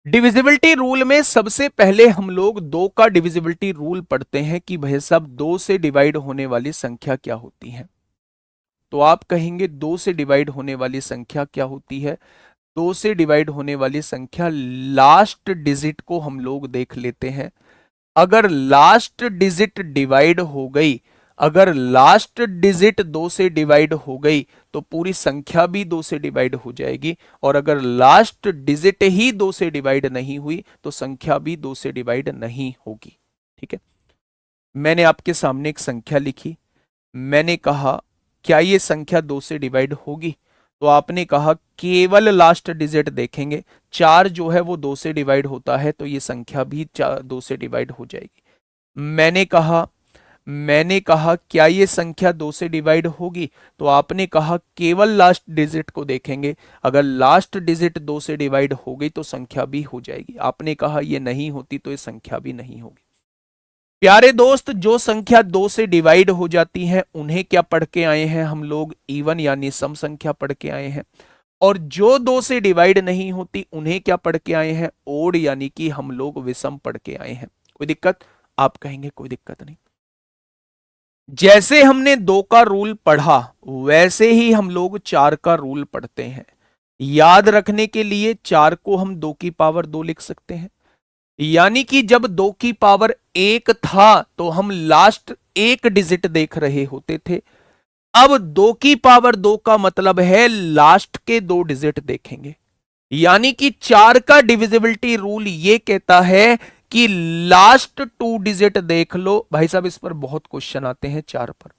डिविजिबिलिटी रूल में सबसे पहले हम लोग दो का डिविजिबिलिटी रूल पढ़ते हैं कि भाई साहब दो से डिवाइड होने वाली संख्या क्या होती है। तो आप कहेंगे दो से डिवाइड होने वाली संख्या क्या होती है, दो से डिवाइड होने वाली संख्या लास्ट डिजिट को हम लोग देख लेते हैं। अगर लास्ट डिजिट डिवाइड हो गई, अगर लास्ट डिजिट दो से डिवाइड हो गई तो पूरी संख्या भी दो से डिवाइड हो जाएगी, और अगर लास्ट डिजिट ही दो से डिवाइड नहीं हुई तो संख्या भी दो से डिवाइड नहीं होगी। ठीक है, मैंने आपके सामने एक संख्या लिखी, मैंने कहा क्या ये संख्या दो से डिवाइड होगी, तो आपने कहा केवल लास्ट डिजिट देखेंगे, चार जो है वो दो से डिवाइड होता है तो ये संख्या भी दो से डिवाइड हो जाएगी। मैंने कहा क्या ये संख्या दो से डिवाइड होगी, तो आपने कहा केवल लास्ट डिजिट को देखेंगे, अगर लास्ट डिजिट दो से डिवाइड हो गई तो संख्या भी हो जाएगी। आपने कहा ये नहीं होती तो ये संख्या भी नहीं होगी। प्यारे दोस्त, जो संख्या दो से डिवाइड हो जाती है उन्हें क्या पढ़ के आए हैं हम लोग, इवन यानी सम संख्या पढ़ के आए हैं, और जो दो से डिवाइड नहीं होती उन्हें क्या पढ़ के आए हैं, ओड यानी कि हम लोग विषम पढ़ के आए हैं। कोई दिक्कत? आप कहेंगे कोई दिक्कत नहीं। जैसे हमने दो का रूल पढ़ा वैसे ही हम लोग चार का रूल पढ़ते हैं। याद रखने के लिए चार को हम दो की पावर दो लिख सकते हैं, यानी कि जब दो की पावर एक था तो हम लास्ट एक डिजिट देख रहे होते थे, अब दो की पावर दो का मतलब है लास्ट के दो डिजिट देखेंगे, यानी कि चार का डिविजिबिलिटी रूल ये कहता है कि लास्ट टू डिजिट देख लो। भाई साहब इस पर बहुत क्वेश्चन आते हैं चार पर,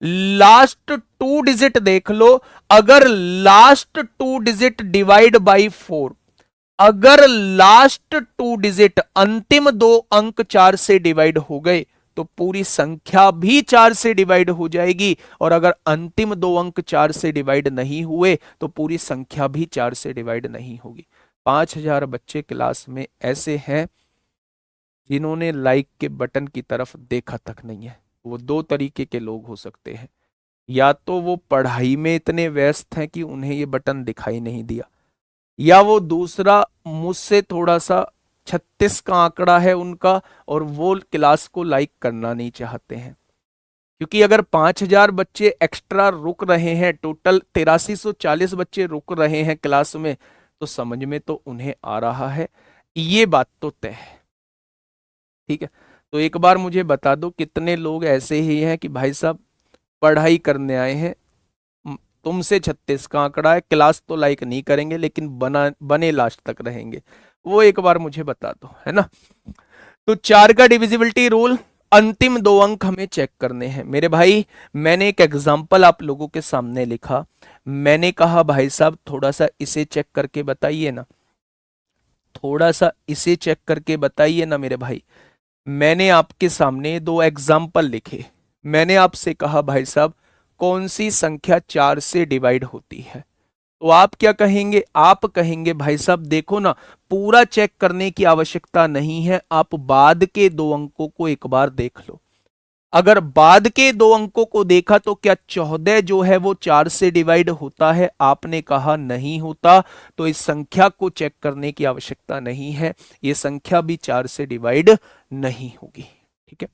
लास्ट टू डिजिट देख लो, अगर last two digit divide by four, अगर लास्ट टू डिजिट अंतिम दो अंक चार से डिवाइड हो गए तो पूरी संख्या भी चार से डिवाइड हो जाएगी, और अगर अंतिम दो अंक चार से डिवाइड नहीं हुए तो पूरी संख्या भी चार से डिवाइड नहीं होगी। 5000 बच्चे क्लास में ऐसे हैं जिन्होंने लाइक के बटन की तरफ देखा तक नहीं है। वो दो तरीके के लोग हो सकते हैं, या तो वो पढ़ाई में इतने व्यस्त हैं कि उन्हें ये बटन दिखाई नहीं दिया, या वो दूसरा मुझसे थोड़ा सा 36 का आंकड़ा है उनका और वो क्लास को लाइक करना नहीं चाहते हैं। क्योंकि अगर 5000 बच्चे एक्स्ट्रा रुक रहे हैं, टोटल 8340 बच्चे रुक रहे हैं क्लास में, तो समझ में तो उन्हें आ रहा है, ये बात तो तय है। ठीक है, तो एक बार मुझे बता दो कितने लोग ऐसे ही हैं कि भाई साहब पढ़ाई करने आए हैं, तुमसे 36 का आंकड़ा है, क्लास तो लाइक नहीं करेंगे लेकिन बने लास्ट तक रहेंगे, वो एक बार मुझे बता दो, है ना। तो चार का डिविजिबिलिटी रूल, अंतिम दो अंक हमें चेक करने हैं मेरे भाई। मैंने एक एग्जांपल आप लोगों के सामने लिखा, मैंने कहा भाई साहब थोड़ा सा इसे चेक करके बताइए ना, थोड़ा सा इसे चेक करके बताइए ना मेरे भाई। मैंने आपके सामने दो एग्जाम्पल लिखे, मैंने आपसे कहा भाई साहब कौन सी संख्या चार से डिवाइड होती है, तो आप क्या कहेंगे, आप कहेंगे भाई साहब देखो ना, पूरा चेक करने की आवश्यकता नहीं है, आप बाद के दो अंकों को एक बार देख लो। अगर बाद के दो अंकों को देखा तो क्या 14 जो है वो चार से डिवाइड होता है, आपने कहा नहीं होता, तो इस संख्या को चेक करने की आवश्यकता नहीं है, ये संख्या भी चार से डिवाइड नहीं होगी। ठीक है,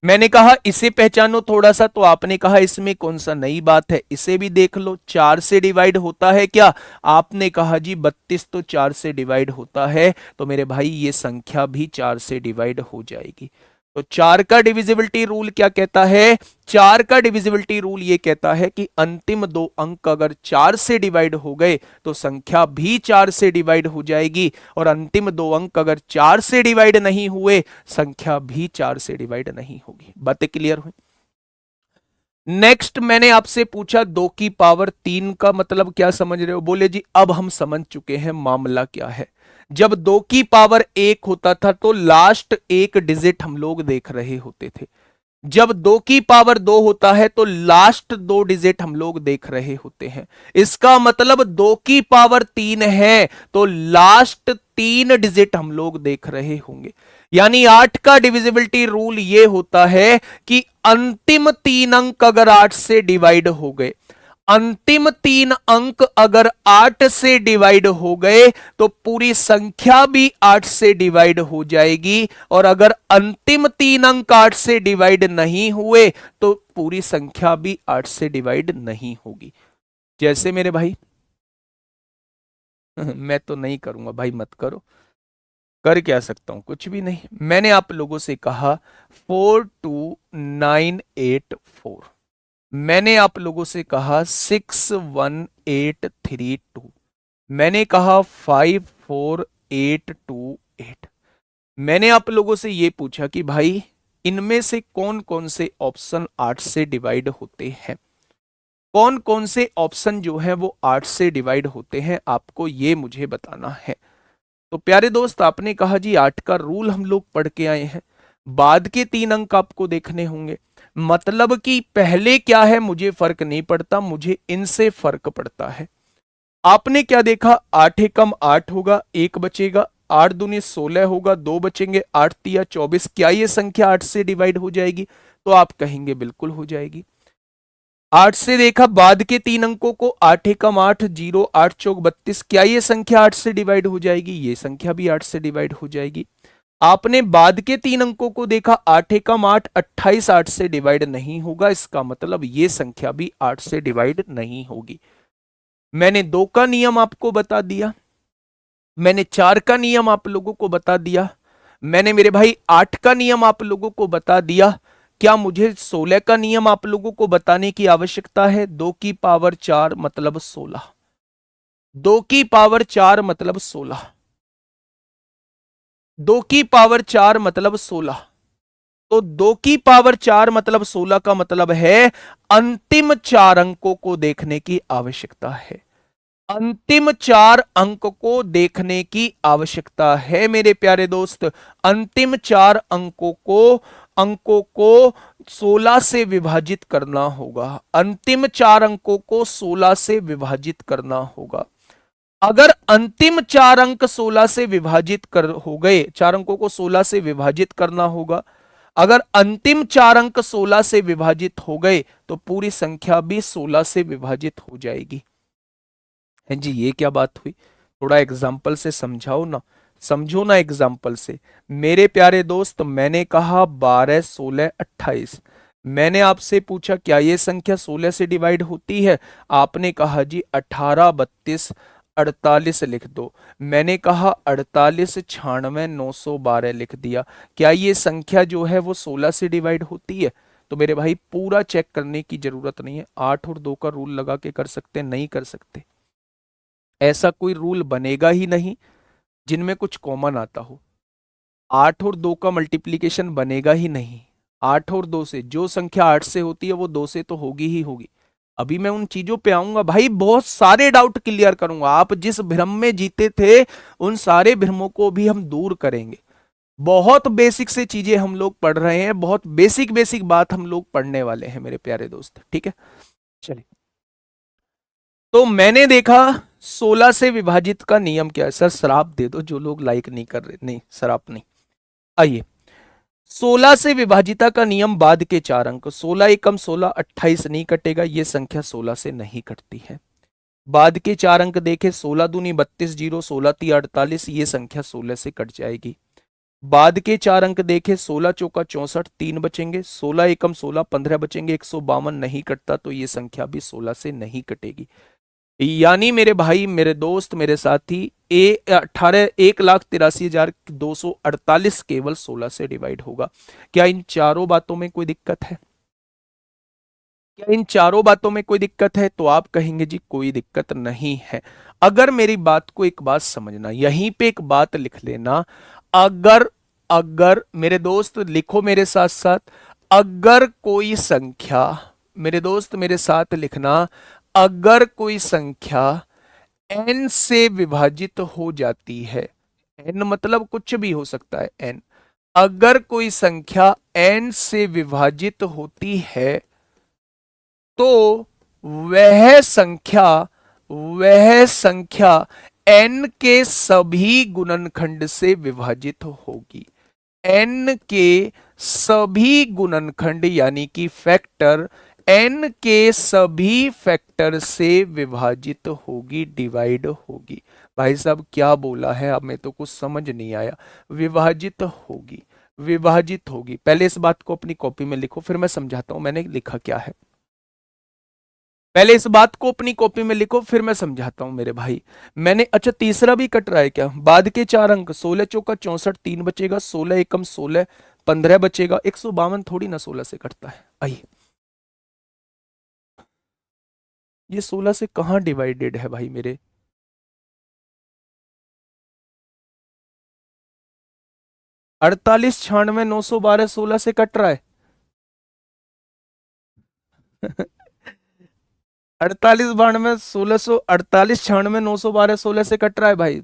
मैंने कहा इसे पहचानो थोड़ा सा, तो आपने कहा इसमें कौन सा नई बात है, इसे भी देख लो, 4 से डिवाइड होता है क्या? आपने कहा जी 32 तो 4 से डिवाइड होता है, तो मेरे भाई ये संख्या भी 4 से डिवाइड हो जाएगी। तो 4 का डिविजिबिलिटी रूल क्या कहता है? 4 का डिविजिबिलिटी रूल ये कहता है कि अंतिम दो अंक अगर 4 से डिवाइड हो गए तो संख्या भी 4 से डिवाइड हो जाएगी, और अंतिम दो अंक अगर 4 से डिवाइड नहीं हुए, संख्या भी 4 से डिवाइड नहीं होगी। बातें क्लियर हुई? नेक्स्ट मैंने आपसे पूछा 2 की पावर 3 का मतलब क्या समझ रहे हो? बोले जी अब हम समझ चुके हैं मामला क्या है। जब 2 की पावर 1 होता था तो लास्ट एक डिजिट हम लोग देख रहे होते थे। जब 2 की पावर 2 होता है तो लास्ट दो डिजिट हम लोग देख रहे होते हैं। इसका मतलब 2 की पावर 3 है तो लास्ट 3 डिजिट हम लोग देख रहे होंगे। यानी 8 का डिविजिबिलिटी रूल ये होता है कि अंतिम 3 अंक अगर 8 से डिवाइड हो गए, अंतिम 3 अंक अगर 8 से डिवाइड हो गए तो पूरी संख्या भी 8 से डिवाइड हो जाएगी, और अगर अंतिम 3 अंक 8 से डिवाइड नहीं हुए तो पूरी संख्या भी 8 से डिवाइड नहीं होगी। जैसे मेरे भाई मैं तो नहीं करूंगा भाई, मत करो। कर क्या सकता हूं? कुछ भी नहीं। मैंने आप लोगों से कहा 42984, मैंने आप लोगों से कहा 61832, मैंने कहा 54828। मैंने आप लोगों से यह पूछा कि भाई इनमें से कौन कौन से ऑप्शन 8 से डिवाइड होते हैं, कौन कौन से ऑप्शन जो है वो 8 से डिवाइड होते हैं, आपको ये मुझे बताना है। तो प्यारे दोस्त आपने कहा जी 8 का रूल हम लोग पढ़ के आए हैं, बाद के 3 अंक आपको देखने होंगे। मतलब कि पहले क्या है मुझे फर्क नहीं पड़ता, मुझे इनसे फर्क पड़ता है। आपने क्या देखा? 8 एकम 8 होगा, 1 बचेगा, 8 दूनी 16 होगा, 2 बचेंगे, 8 तिया 24। क्या ये संख्या 8 से डिवाइड हो जाएगी? तो आप कहेंगे बिल्कुल हो जाएगी। 8 से देखा बाद के 3 अंकों को, 8 एकम 8, 0, 8 चौक 32। क्या ये संख्या 8 से डिवाइड हो जाएगी? ये संख्या भी 8 से डिवाइड हो जाएगी। आपने बाद के 3 अंकों को देखा, 8 एकम 8, 28, 8 से डिवाइड नहीं होगा, इसका मतलब ये संख्या भी 8 से डिवाइड नहीं होगी। मैंने 2 का नियम आपको बता दिया, मैंने 4 का नियम आप लोगों को बता दिया, मैंने मेरे भाई 8 का नियम आप लोगों को बता दिया। क्या मुझे 16 का नियम आप लोगों को बताने की आवश्यकता है? 2 की पावर 4 मतलब 16, 2 की पावर 4 मतलब 16, 2 की पावर 4 मतलब 16। तो 2 की पावर 4 मतलब 16 का मतलब है अंतिम 4 अंकों को देखने की आवश्यकता है। अंतिम 4 अंक को देखने की आवश्यकता है मेरे प्यारे दोस्त। अंतिम 4 अंकों को 16 से विभाजित करना होगा। अंतिम 4 अंकों को 16 से विभाजित करना होगा। अगर अंतिम 4 अंक 16 से विभाजित कर हो गए, 4 अंकों को 16 से विभाजित करना होगा। अगर अंतिम 4 अंक 16 से विभाजित हो गए तो पूरी संख्या भी 16 से विभाजित हो जाएगी। है जी, ये क्या बात हुई? थोड़ा एग्जाम्पल से समझाओ ना, समझो ना एग्जाम्पल से। मेरे प्यारे दोस्त मैंने कहा 12, 16, 28। मैंने आपसे पूछा क्या ये संख्या 16 से डिवाइड होती है? आपने कहा जी 18, 32, 48 लिख दो। मैंने कहा 48, 96, 912 लिख दिया। क्या ये संख्या जो है वो 16 से डिवाइड होती है? तो मेरे भाई पूरा चेक करने की जरूरत नहीं है, 8 और 2 का रूल लगा के कर सकते, नहीं कर सकते? ऐसा कोई रूल बनेगा ही नहीं जिनमें कुछ कॉमन आता हो। 8 और 2 का मल्टीप्लीकेशन बनेगा ही नहीं। 8 और 2 से जो संख्या 8 से होती है वो 2 से तो होगी ही होगी। अभी मैं उन चीजों पे आऊंगा भाई, बहुत सारे डाउट क्लियर करूंगा। आप जिस भ्रम में जीते थे उन सारे भ्रमों को भी हम दूर करेंगे। बहुत बेसिक से चीजें हम लोग पढ़ रहे हैं, बहुत बेसिक बेसिक बात हम लोग पढ़ने वाले हैं मेरे प्यारे दोस्त, ठीक है? चलिए, तो मैंने देखा 16 से विभाजित का नियम क्या है। सर श्राप दे दो जो लोग लाइक नहीं कर रहे, नहीं श्राप नहीं। आइए, 16 से विभाजिता का नियम बाद के 4 अंक, 16 एकम 16, 28 नहीं कटेगा, ये संख्या 16 से नहीं कटती है। बाद के 4 अंक देखे, 16 दूनी 32, 0, 16 ती 48, ये संख्या 16 से कट जाएगी। बाद के चार अंक देखे, 16 चौका 64, 3 बचेंगे, 16 एकम 16, 15 बचेंगे, 152 नहीं कटता तो ये संख्या भी 16 से नहीं कटेगी। यानी मेरे भाई, मेरे दोस्त, मेरे साथी, 1,83,248 केवल 16 से डिवाइड होगा। क्या इन चारों बातों में कोई दिक्कत है? क्या इन चारों बातों में कोई दिक्कत है? तो आप कहेंगे जी कोई दिक्कत नहीं है। अगर मेरी बात को एक बात समझना, यहीं पे एक बात लिख लेना, अगर अगर मेरे दोस्त लिखो मेरे साथ साथ, अगर कोई संख्या, मेरे दोस्त मेरे साथ लिखना, अगर कोई संख्या n से विभाजित हो जाती है, n मतलब कुछ भी हो सकता है n, अगर कोई संख्या n से विभाजित होती है तो वह संख्या वह संख्या n के सभी गुणनखंड से विभाजित होगी। n के सभी गुणनखंड यानी कि फैक्टर n के सभी फैक्टर से विभाजित होगी, डिवाइड होगी। भाई साहब क्या बोला है, अब मैं तो कुछ समझ नहीं आया। विभाजित होगी, विभाजित होगी। पहले इस बात को अपनी कॉपी में लिखो, फिर मैं समझाता हूं मैंने लिखा क्या है। पहले इस बात को अपनी कॉपी में लिखो, फिर मैं समझाता हूं मेरे भाई। मैंने, अच्छा तीसरा भी कट रहा है क्या? बाद के चार अंक, 16 चौका 64, 3 बचेगा, 16 एकम 16, 15 बचेगा, 152 थोड़ी ना 16 से कटता है। आइए, ये 16 से कहां डिवाइडेड है भाई मेरे? अड़तालीस, 96, 912, 16 से कट रहा है। 48, 92, 1648, 96, 912, 16 से कट रहा है भाई।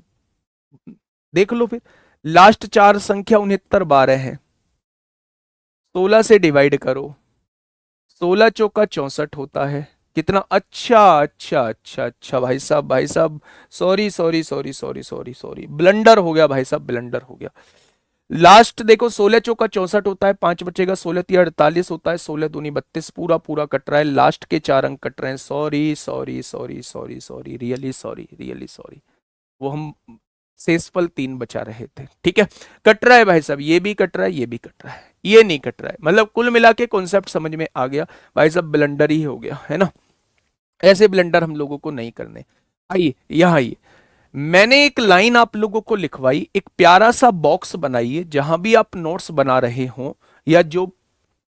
देख लो फिर, लास्ट चार संख्या 69, 12 है, 16 से डिवाइड करो, 16 चौका 64 होता है। कितना? अच्छा अच्छा अच्छा अच्छा भाई साहब, भाई साहब, sorry sorry sorry sorry sorry sorry, blunder हो गया भाई साहब, ब्लंडर हो गया। लास्ट देखो, 16 चौका 64 होता है, 5 बचेगा, 16 तिया 48 होता है, 16 दूनी 32, पूरा पूरा कट रहा है, लास्ट के चार अंक कट रहे हैं। Sorry sorry sorry sorry sorry, really sorry, really sorry. वो हम शेषफल 3 बचा रहे थे, ठीक है। कट रहा है भाई साहब, ये भी कट रहा है, ये भी कट रहा है, ये नहीं कट रहा है, मतलब कुल मिला के कॉन्सेप्ट समझ में आ गया भाई साहब, ब्लंडर ही हो गया है ना। ऐसे ब्लंडर हम लोगों को नहीं करने। आइए यहाँ आइए, मैंने एक लाइन आप लोगों को लिखवाई, एक प्यारा सा बॉक्स बनाइए जहां भी आप नोट्स बना रहे हो, या जो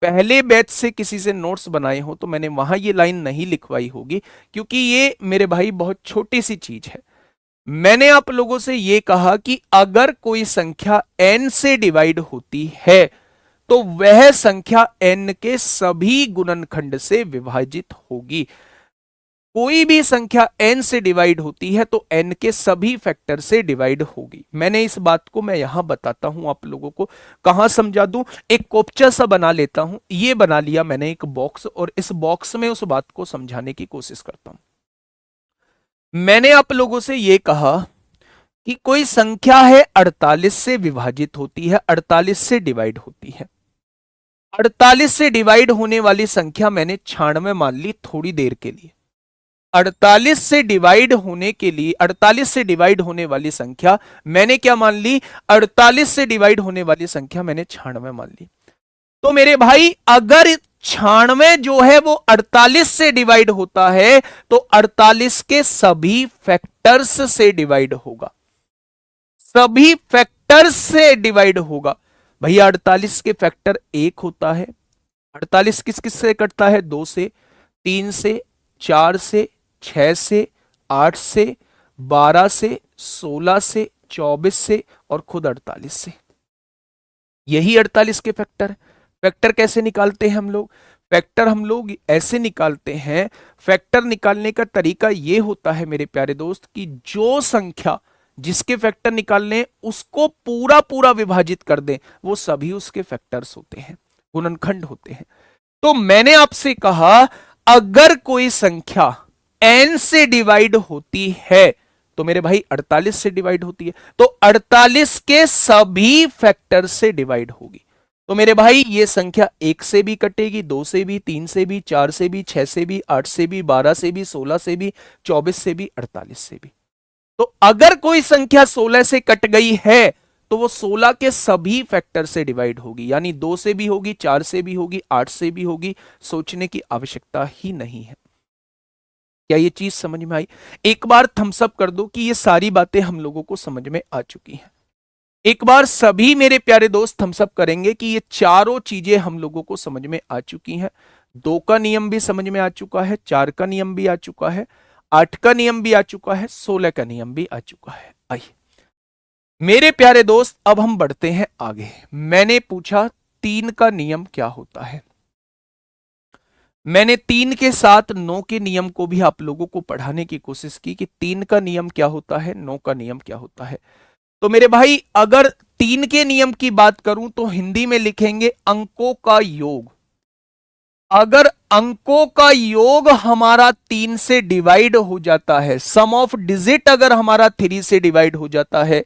पहले बैच से किसी से नोट्स बनाए हो तो मैंने वहां ये लाइन नहीं लिखवाई होगी, क्योंकि ये मेरे भाई बहुत छोटी सी चीज है। मैंने आप लोगों से ये कहा कि अगर कोई संख्या n से डिवाइड होती है तो वह संख्या n के सभी गुणनखंड से विभाजित होगी। कोई भी संख्या n से डिवाइड होती है तो n के सभी फैक्टर से डिवाइड होगी। मैंने इस बात को मैं यहां बताता हूं आप लोगों को, कहां समझा दूं, एक कोपचा सा बना लेता हूं। ये बना लिया मैंने एक बॉक्स, और इस बॉक्स में उस बात को समझाने की कोशिश करता हूं। मैंने आप लोगों से यह कहा कि कोई संख्या है 48 से विभाजित होती है, 48 से डिवाइड होती है। 48 से डिवाइड होने वाली संख्या मैंने 96 मान ली थोड़ी देर के लिए। 48 से डिवाइड होने के लिए, 48 से डिवाइड होने वाली संख्या मैंने क्या मान ली? 48 से डिवाइड होने वाली संख्या मैंने 96 मान ली। तो मेरे भाई, अगर 96 जो है वो 48 से डिवाइड होता है तो 48 के सभी फैक्टर्स से डिवाइड होगा, सभी फैक्टर्स से डिवाइड होगा। भैया 48 के फैक्टर 1 होता है। 48 किस किस से कटता है? 2 से, 3 से, 4 से, 6 से, 8 से, 12 से, 16 से, 24 से और खुद 48 से। यही 48 के फैक्टर है। फैक्टर कैसे निकालते हैं हम लोग? फैक्टर हम लोग ऐसे निकालते हैं, फैक्टर निकालने का तरीका यह होता है मेरे प्यारे दोस्त कि जो संख्या जिसके फैक्टर निकालने उसको पूरा पूरा विभाजित कर दें, वो सभी उसके फैक्टर्स होते हैं, गुणनखंड होते हैं। तो मैंने आपसे कहा अगर कोई संख्या n से डिवाइड होती है तो मेरे भाई 48 से डिवाइड होती है, तो 48 के सभी फैक्टर से डिवाइड होगी। तो मेरे भाई ये संख्या 1 से भी कटेगी, 2 से भी, 3 से भी, 4 से भी, 6 से भी, 8 से भी, 12 से भी, 16 से भी, 24 से भी, 48 से भी। तो अगर कोई संख्या 16 से कट गई है तो वो 16 के सभी फैक्टर से डिवाइड होगी, यानी 2 से भी होगी, 4 से भी होगी, 8 से भी होगी, सोचने की आवश्यकता ही नहीं है। क्या ये चीज समझ में आई? एक बार थम्स अप कर दो कि ये सारी बातें हम लोगों को समझ में आ चुकी हैं। एक बार सभी मेरे प्यारे दोस्त थम्स अप करेंगे कि ये चारों चीजें हम लोगों को समझ में आ चुकी हैं। 2 का नियम भी समझ में आ चुका है, 4 का नियम भी आ चुका है, 8 का नियम भी आ चुका है, 16 का नियम भी आ चुका है। आइए मेरे प्यारे दोस्त, अब हम बढ़ते हैं आगे। मैंने पूछा 3 का नियम क्या होता है। मैंने 3 के साथ 9 के नियम को भी आप लोगों को पढ़ाने की कोशिश की कि 3 का नियम क्या होता है, 9 का नियम क्या होता है। तो मेरे भाई, अगर 3 के नियम की बात करूं तो हिंदी में लिखेंगे अंकों का योग। अगर अंकों का योग हमारा 3 से डिवाइड हो जाता है, सम ऑफ डिजिट अगर हमारा 3 से डिवाइड हो जाता है,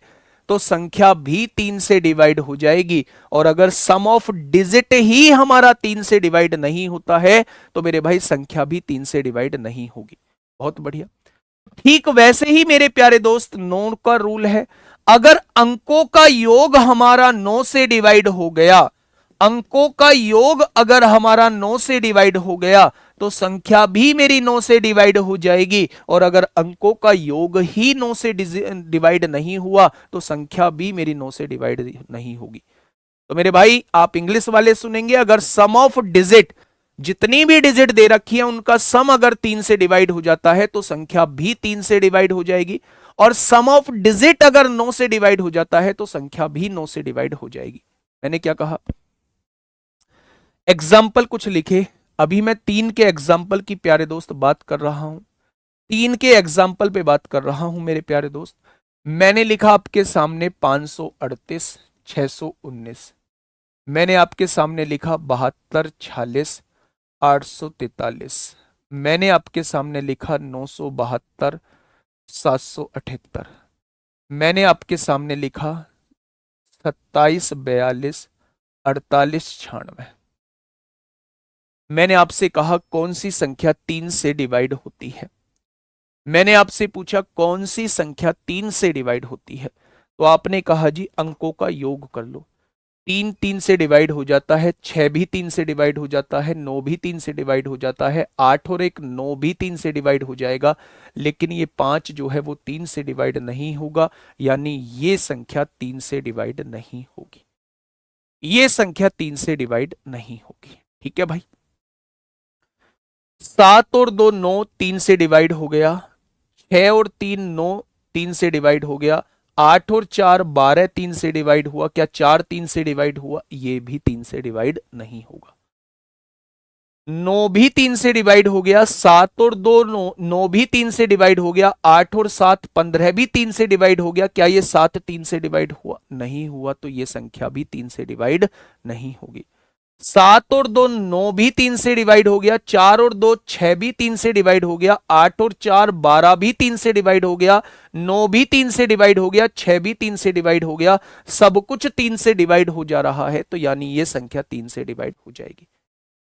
तो संख्या भी 3 से डिवाइड हो जाएगी। और अगर सम ऑफ डिजिट ही हमारा 3 से डिवाइड नहीं होता है, तो मेरे भाई संख्या भी 3 से डिवाइड नहीं होगी। बहुत बढ़िया। ठीक वैसे ही मेरे प्यारे दोस्त 9 का रूल है। अगर अंकों का योग हमारा 9 से डिवाइड हो गया, अंकों का योग अगर हमारा 9 से डिवाइड हो गया, तो संख्या भी मेरी 9 से डिवाइड हो जाएगी। और अगर अंकों का योग ही 9 से डिवाइड नहीं हुआ, तो संख्या भी मेरी 9 से डिवाइड नहीं होगी। तो मेरे भाई, आप इंग्लिश वाले सुनेंगे, अगर सम ऑफ डिजिट, जितनी भी डिजिट दे रखी है उनका सम अगर 3 से डिवाइड हो जाता है, तो संख्या भी 3 से डिवाइड हो जाएगी। और सम ऑफ डिजिट अगर 9 से डिवाइड हो जाता है, तो संख्या भी 9 से डिवाइड हो जाएगी। मैंने क्या कहा? एग्जाम्पल कुछ लिखे। अभी मैं 3 के एग्जाम्पल की प्यारे दोस्त बात कर रहा हूं, 3 के एग्जाम्पल पे बात कर रहा हूं मेरे प्यारे दोस्त। मैंने लिखा आपके सामने 538 619, मैंने आपके सामने लिखा 72 46 843, मैंने आपके सामने लिखा 972 778, मैंने आपके सामने लिखा 27 42 48 96। मैंने आपसे कहा कौन सी संख्या 3 से डिवाइड होती है। मैंने आपसे पूछा कौन सी संख्या 3 से डिवाइड होती है, तो आपने कहा जी अंकों का योग कर लो। 3 3 से डिवाइड हो जाता है, 6 भी 3 से डिवाइड हो जाता है, 9 भी 3 से डिवाइड हो जाता है, 8 और 1 9 भी 3 से डिवाइड हो जाएगा। लेकिन ये 5 जो है वो 3 से डिवाइड नहीं होगा, यानी ये संख्या 3 से डिवाइड नहीं होगी। ये संख्या 3 से डिवाइड नहीं होगी। ठीक है भाई। 7 और 2 9 3 से डिवाइड हो गया, 6 और 3 9 3 से डिवाइड हो गया, 8 और 4 12 3 से डिवाइड हुआ। क्या 4 3 से डिवाइड हुआ? ये भी 3 से डिवाइड नहीं होगा। 9 भी 3 से डिवाइड हो गया, 7 और 2 9 9 भी 3 से डिवाइड हो गया, 8 और 7 15 भी 3 से डिवाइड हो गया। क्या ये 7 3 से डिवाइड हुआ? नहीं हुआ, तो ये संख्या भी 3 से डिवाइड नहीं होगी। 7 और 2 9 भी 3 से डिवाइड हो गया, 4 और 2 6 भी 3 से डिवाइड हो गया, 8 और 4 12 भी 3 से डिवाइड हो गया, 9 भी 3 से डिवाइड हो गया, 6 भी 3 से डिवाइड हो गया। सब कुछ 3 से डिवाइड हो जा रहा है, तो यानी ये संख्या 3 से डिवाइड हो जाएगी।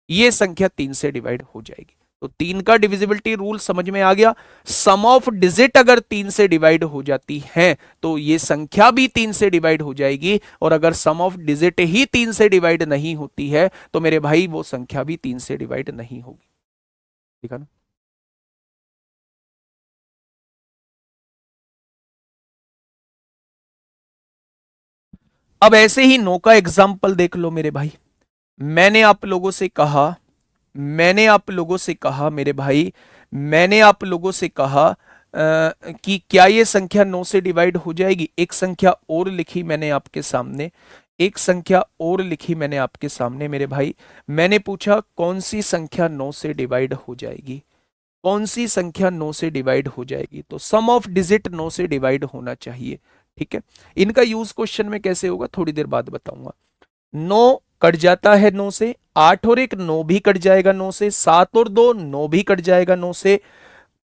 ये संख्या 3 से डिवाइड हो जाएगी। तो 3 का डिविजिबिलिटी रूल समझ में आ गया। सम ऑफ डिजिट अगर 3 से डिवाइड हो जाती है, तो ये संख्या भी 3 से डिवाइड हो जाएगी। और अगर सम ऑफ डिजिट ही 3 से डिवाइड नहीं होती है, तो मेरे भाई वो संख्या भी 3 से डिवाइड नहीं होगी। ठीक है ना? अब ऐसे ही 9 का एग्जाम्पल देख लो मेरे भाई। मैंने आप लोगों से कहा, मैंने आप लोगों से कहा मेरे भाई, मैंने आप लोगों से कहा कि क्या ये संख्या 9 से डिवाइड हो जाएगी। एक संख्या और लिखी मैंने आपके सामने, एक संख्या और लिखी मैंने आपके सामने मेरे भाई। मैंने पूछा कौन सी संख्या 9 से डिवाइड हो जाएगी, कौन सी संख्या 9 से डिवाइड हो जाएगी। तो सम ऑफ डिजिट 9 से डिवाइड होना चाहिए। ठीक है, इनका यूज क्वेश्चन में कैसे होगा थोड़ी देर बाद बताऊंगा। 9 कट जाता है 9 से, 8 और 1 9 भी कट जाएगा 9 से, 7 और 2 9 भी कट जाएगा 9 से,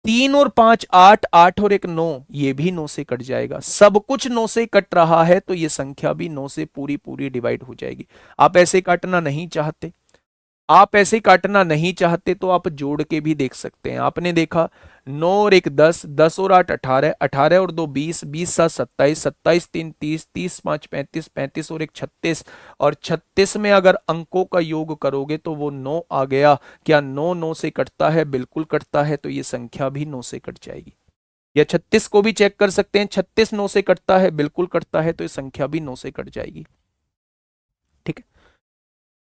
3 और 5 8, 8 और 1 9 ये भी 9 से कट जाएगा। सब कुछ 9 से कट रहा है, तो ये संख्या भी 9 से पूरी पूरी डिवाइड हो जाएगी। आप ऐसे काटना नहीं चाहते, आप ऐसे काटना नहीं चाहते तो आप जोड़ के भी देख सकते हैं। आपने देखा 9 और 1 10, 10 और 8 18, 18 और 2 20, 20 7 27, 27 3 30, 30 5 35, 35 और 1 36, और 36 में अगर अंकों का योग करोगे तो वो 9 आ गया। क्या 9 9 से कटता है? बिल्कुल कटता है, तो ये संख्या भी 9 से कट जाएगी। या 36 को भी चेक कर सकते हैं, 36 9 से कटता है? बिल्कुल कटता है, तो ये संख्या भी 9 से कट जाएगी। ठीक है।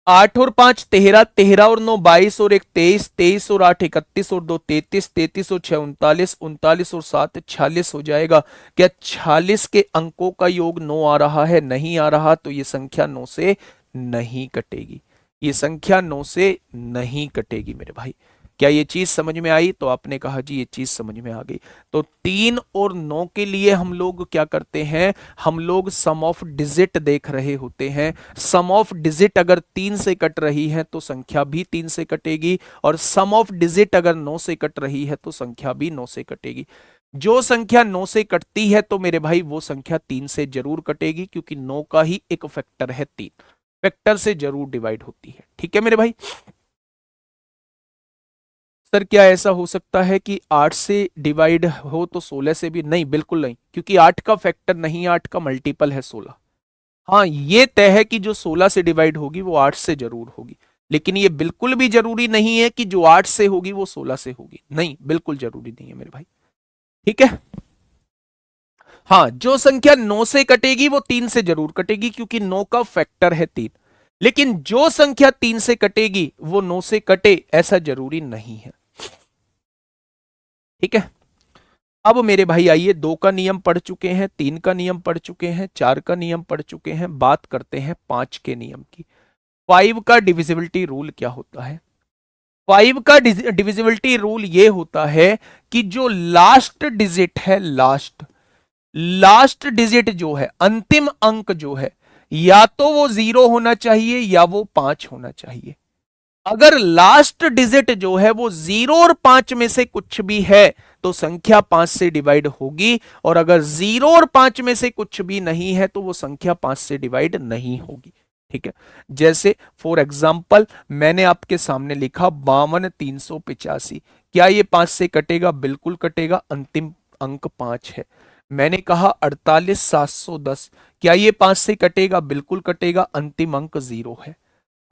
8 और 5 13, 13 और 9 22 और 1 23, 23 और 8 31 और 2 33, 33 और 6 39, 39 और 7 46 हो जाएगा। क्या 46 के अंकों का योग 9 आ रहा है? नहीं आ रहा, तो ये संख्या 9 से नहीं कटेगी। ये संख्या 9 से नहीं कटेगी मेरे भाई। क्या ये चीज समझ में आई? तो आपने कहा जी ये चीज समझ में आ गई। तो 3 और 9 के लिए हम लोग क्या करते हैं? हम लोग सम ऑफ डिजिट देख रहे होते हैं। सम ऑफ डिजिट अगर 3 से कट रही है तो संख्या भी 3 से कटेगी, और सम ऑफ डिजिट अगर 9 से कट रही है तो संख्या भी 9 से कटेगी। जो संख्या 9 से कटती है तो मेरे भाई वो संख्या 3 से जरूर कटेगी, क्योंकि 9 का ही एक फैक्टर है 3, फैक्टर से जरूर डिवाइड होती है। ठीक है मेरे भाई। सर क्या ऐसा हो सकता है कि 8 से डिवाइड हो तो 16 से भी? नहीं, बिल्कुल नहीं, क्योंकि 8 का फैक्टर नहीं, 8 का मल्टीपल है 16। हाँ ये तय है कि जो 16 से डिवाइड होगी वो 8 से जरूर होगी, लेकिन ये बिल्कुल भी जरूरी नहीं है कि जो 8 से होगी वो 16 से होगी। नहीं, बिल्कुल जरूरी नहीं है मेरे भाई। ठीक है। हाँ, जो संख्या 9 से कटेगी वो 3 से जरूर कटेगी, क्योंकि 9 का फैक्टर है 3। लेकिन जो संख्या 3 से कटेगी वो 9 से कटे ऐसा जरूरी नहीं है। ठीक है। अब मेरे भाई आइए, 2 का नियम पढ़ चुके हैं, 3 का नियम पढ़ चुके हैं, 4 का नियम पढ़ चुके हैं, बात करते हैं 5 के नियम की। 5 का डिविजिबिलिटी रूल क्या होता है? 5 का डिविजिबिलिटी रूल ये होता है कि जो लास्ट डिजिट है, लास्ट लास्ट डिजिट जो है, अंतिम अंक जो है, या तो वो 0 होना चाहिए या वो 5 होना चाहिए। अगर लास्ट डिजिट जो है वो 0 और 5 में से कुछ भी है तो संख्या 5 से डिवाइड होगी, और अगर 0 और 5 में से कुछ भी नहीं है तो वो संख्या 5 से डिवाइड नहीं होगी। ठीक है। जैसे फॉर एग्जाम्पल मैंने आपके सामने लिखा 52 385, क्या ये 5 से कटेगा? बिल्कुल कटेगा, अंतिम अंक 5 है। मैंने कहा 48 710, क्या ये 5 से कटेगा? बिल्कुल कटेगा, अंतिम अंक 0 है।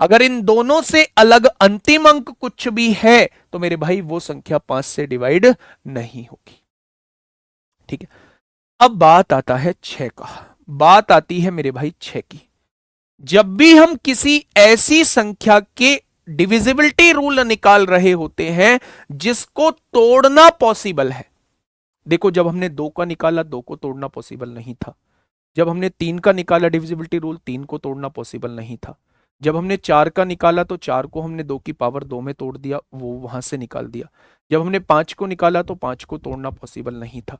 अगर इन दोनों से अलग अंतिम अंक कुछ भी है तो मेरे भाई वो संख्या 5 से डिवाइड नहीं होगी। ठीक है। अब बात आता है 6 का, बात आती है मेरे भाई 6 की। जब भी हम किसी ऐसी संख्या के डिविजिबिलिटी रूल निकाल रहे होते हैं जिसको तोड़ना पॉसिबल है। देखो, जब हमने 2 का निकाला, 2 को तोड़ना पॉसिबल नहीं था। जब हमने 3 का निकाला डिविजिबिलिटी रूल, 3 को तोड़ना पॉसिबल नहीं था। जब हमने 4 का निकाला तो 4 को हमने 2 की पावर 2 में तोड़ दिया, वो वहां से निकाल दिया। जब हमने 5 को निकाला तो 5 को तोड़ना पॉसिबल नहीं था।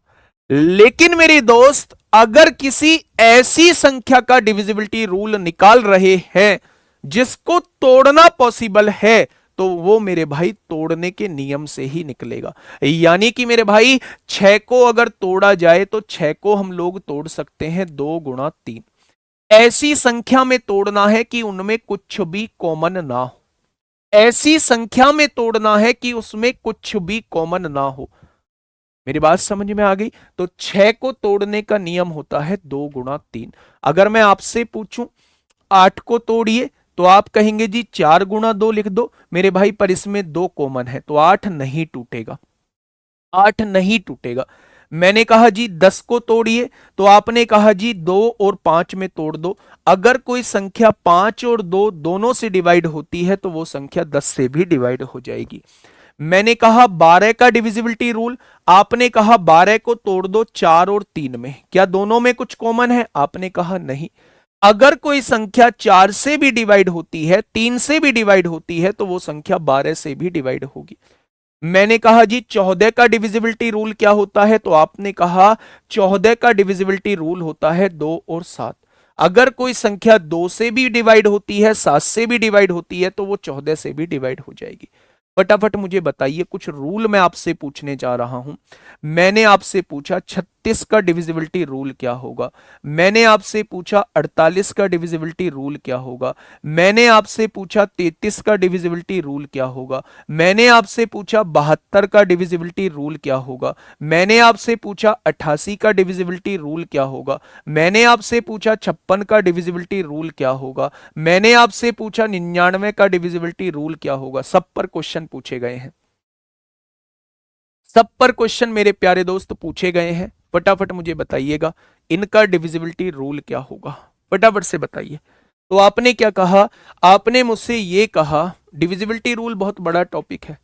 लेकिन मेरे दोस्त, अगर किसी ऐसी संख्या का डिविजिबिलिटी रूल निकाल रहे हैं जिसको तोड़ना पॉसिबल है, तो वो मेरे भाई तोड़ने के नियम से ही निकलेगा। यानी कि मेरे भाई 6 को अगर तोड़ा जाए तो 6 को हम लोग तोड़ सकते हैं 2 गुणा 3। ऐसी संख्या में तोड़ना है कि उनमें कुछ भी कॉमन ना हो, ऐसी संख्या में तोड़ना है कि उसमें कुछ भी कॉमन ना हो। मेरी बात समझ में आ गई? तो 6 को तोड़ने का नियम होता है 2 गुणा 3। अगर मैं आपसे पूछूं 8 को तोड़िए तो आप कहेंगे जी 4 गुणा 2 लिख दो मेरे भाई, पर इसमें 2 कॉमन है तो 8 नहीं टूटेगा, 8 नहीं टूटेगा। मैंने कहा जी 10 को तोड़िए तो आपने कहा जी 2 और 5 में तोड़ दो। अगर कोई संख्या 5 और 2 दोनों से डिवाइड होती है तो वो संख्या 10 से भी डिवाइड हो जाएगी। मैंने कहा 12 का डिविजिबिलिटी रूल, आपने कहा 12 को तोड़ दो 4 और 3 में, क्या दोनों में कुछ कॉमन है? आपने कहा नहीं। अगर कोई संख्या 4 से भी डिवाइड होती है, 3 से भी डिवाइड होती है तो वो संख्या 12 से भी डिवाइड होगी। मैंने कहा जी 14 का डिविजिबिलिटी रूल क्या होता है, तो आपने कहा 14 का डिविजिबिलिटी रूल होता है 2 और 7। अगर कोई संख्या 2 से भी डिवाइड होती है, 7 से भी डिवाइड होती है तो वो 14 से भी डिवाइड हो जाएगी। फटाफट मुझे बताइए, कुछ रूल मैं आपसे पूछने जा रहा हूं। मैंने आपसे पूछा 33 का डिविजिबिलिटी रूल क्या होगा। मैंने आपसे पूछा 48 का डिविजिबिलिटी रूल क्या होगा। मैंने आपसे पूछा 33 का डिविजिबिलिटी रूल क्या होगा। मैंने आपसे पूछा 72 का डिविजिबिलिटी रूल क्या होगा। मैंने आपसे पूछा 88 का डिविजिबिलिटी रूल क्या होगा। मैंने आपसे पूछा 56 का डिविजिबिलिटी रूल क्या होगा। मैंने आपसे पूछा 99 का डिविजिबिलिटी रूल क्या होगा। सब पर क्वेश्चन पूछे गए हैं, सब पर क्वेश्चन मेरे प्यारे दोस्त पूछे गए हैं। फटाफट मुझे बताइएगा इनका डिविजिबिलिटी रूल क्या होगा, फटाफट से बताइए। तो आपने क्या कहा, आपने मुझसे ये कहा डिविजिबिलिटी रूल बहुत बड़ा टॉपिक है,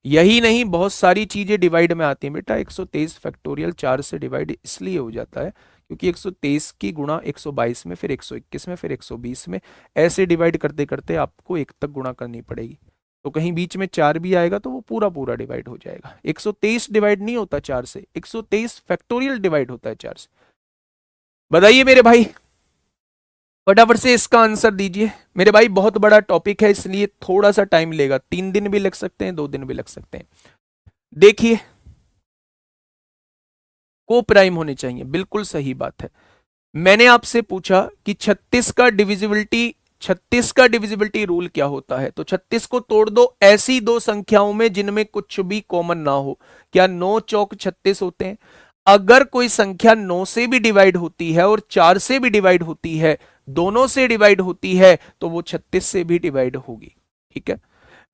यही नहीं बहुत सारी चीजें डिवाइड में आती हैं बेटा। 123 फैक्टोरियल 4 से डिवाइड इसलिए हो जाता है क्योंकि 123 की गुणा 122 में, फिर 121 में, फिर 120 में, ऐसे डिवाइड करते करते आपको 1 तक गुणा करनी पड़ेगी। तो कहीं बीच में 4 भी आएगा तो वो पूरा पूरा डिवाइड हो जाएगा। 123 डिवाइड नहीं होता 4 से, 123 फैक्टोरियल डिवाइड होता है 4 से। बताइए मेरे भाई, फटाफट से इसका आंसर दीजिए मेरे भाई। बहुत बड़ा टॉपिक है इसलिए थोड़ा सा टाइम लेगा, 3 दिन भी लग सकते हैं, 2 दिन भी लग सकते हैं। देखिए को प्राइम होने चाहिए, बिल्कुल सही बात है। मैंने आपसे पूछा कि 36 का डिविजिबिलिटी रूल क्या होता है, तो 36 को तोड़ दो ऐसी दो संख्याओं में जिनमें कुछ भी कॉमन ना हो। क्या 9 चौक 36 होते हैं? अगर कोई संख्या 9 से भी डिवाइड होती है और 4 से भी डिवाइड होती है, दोनों से डिवाइड होती है, तो वो 36 से भी डिवाइड होगी। ठीक है।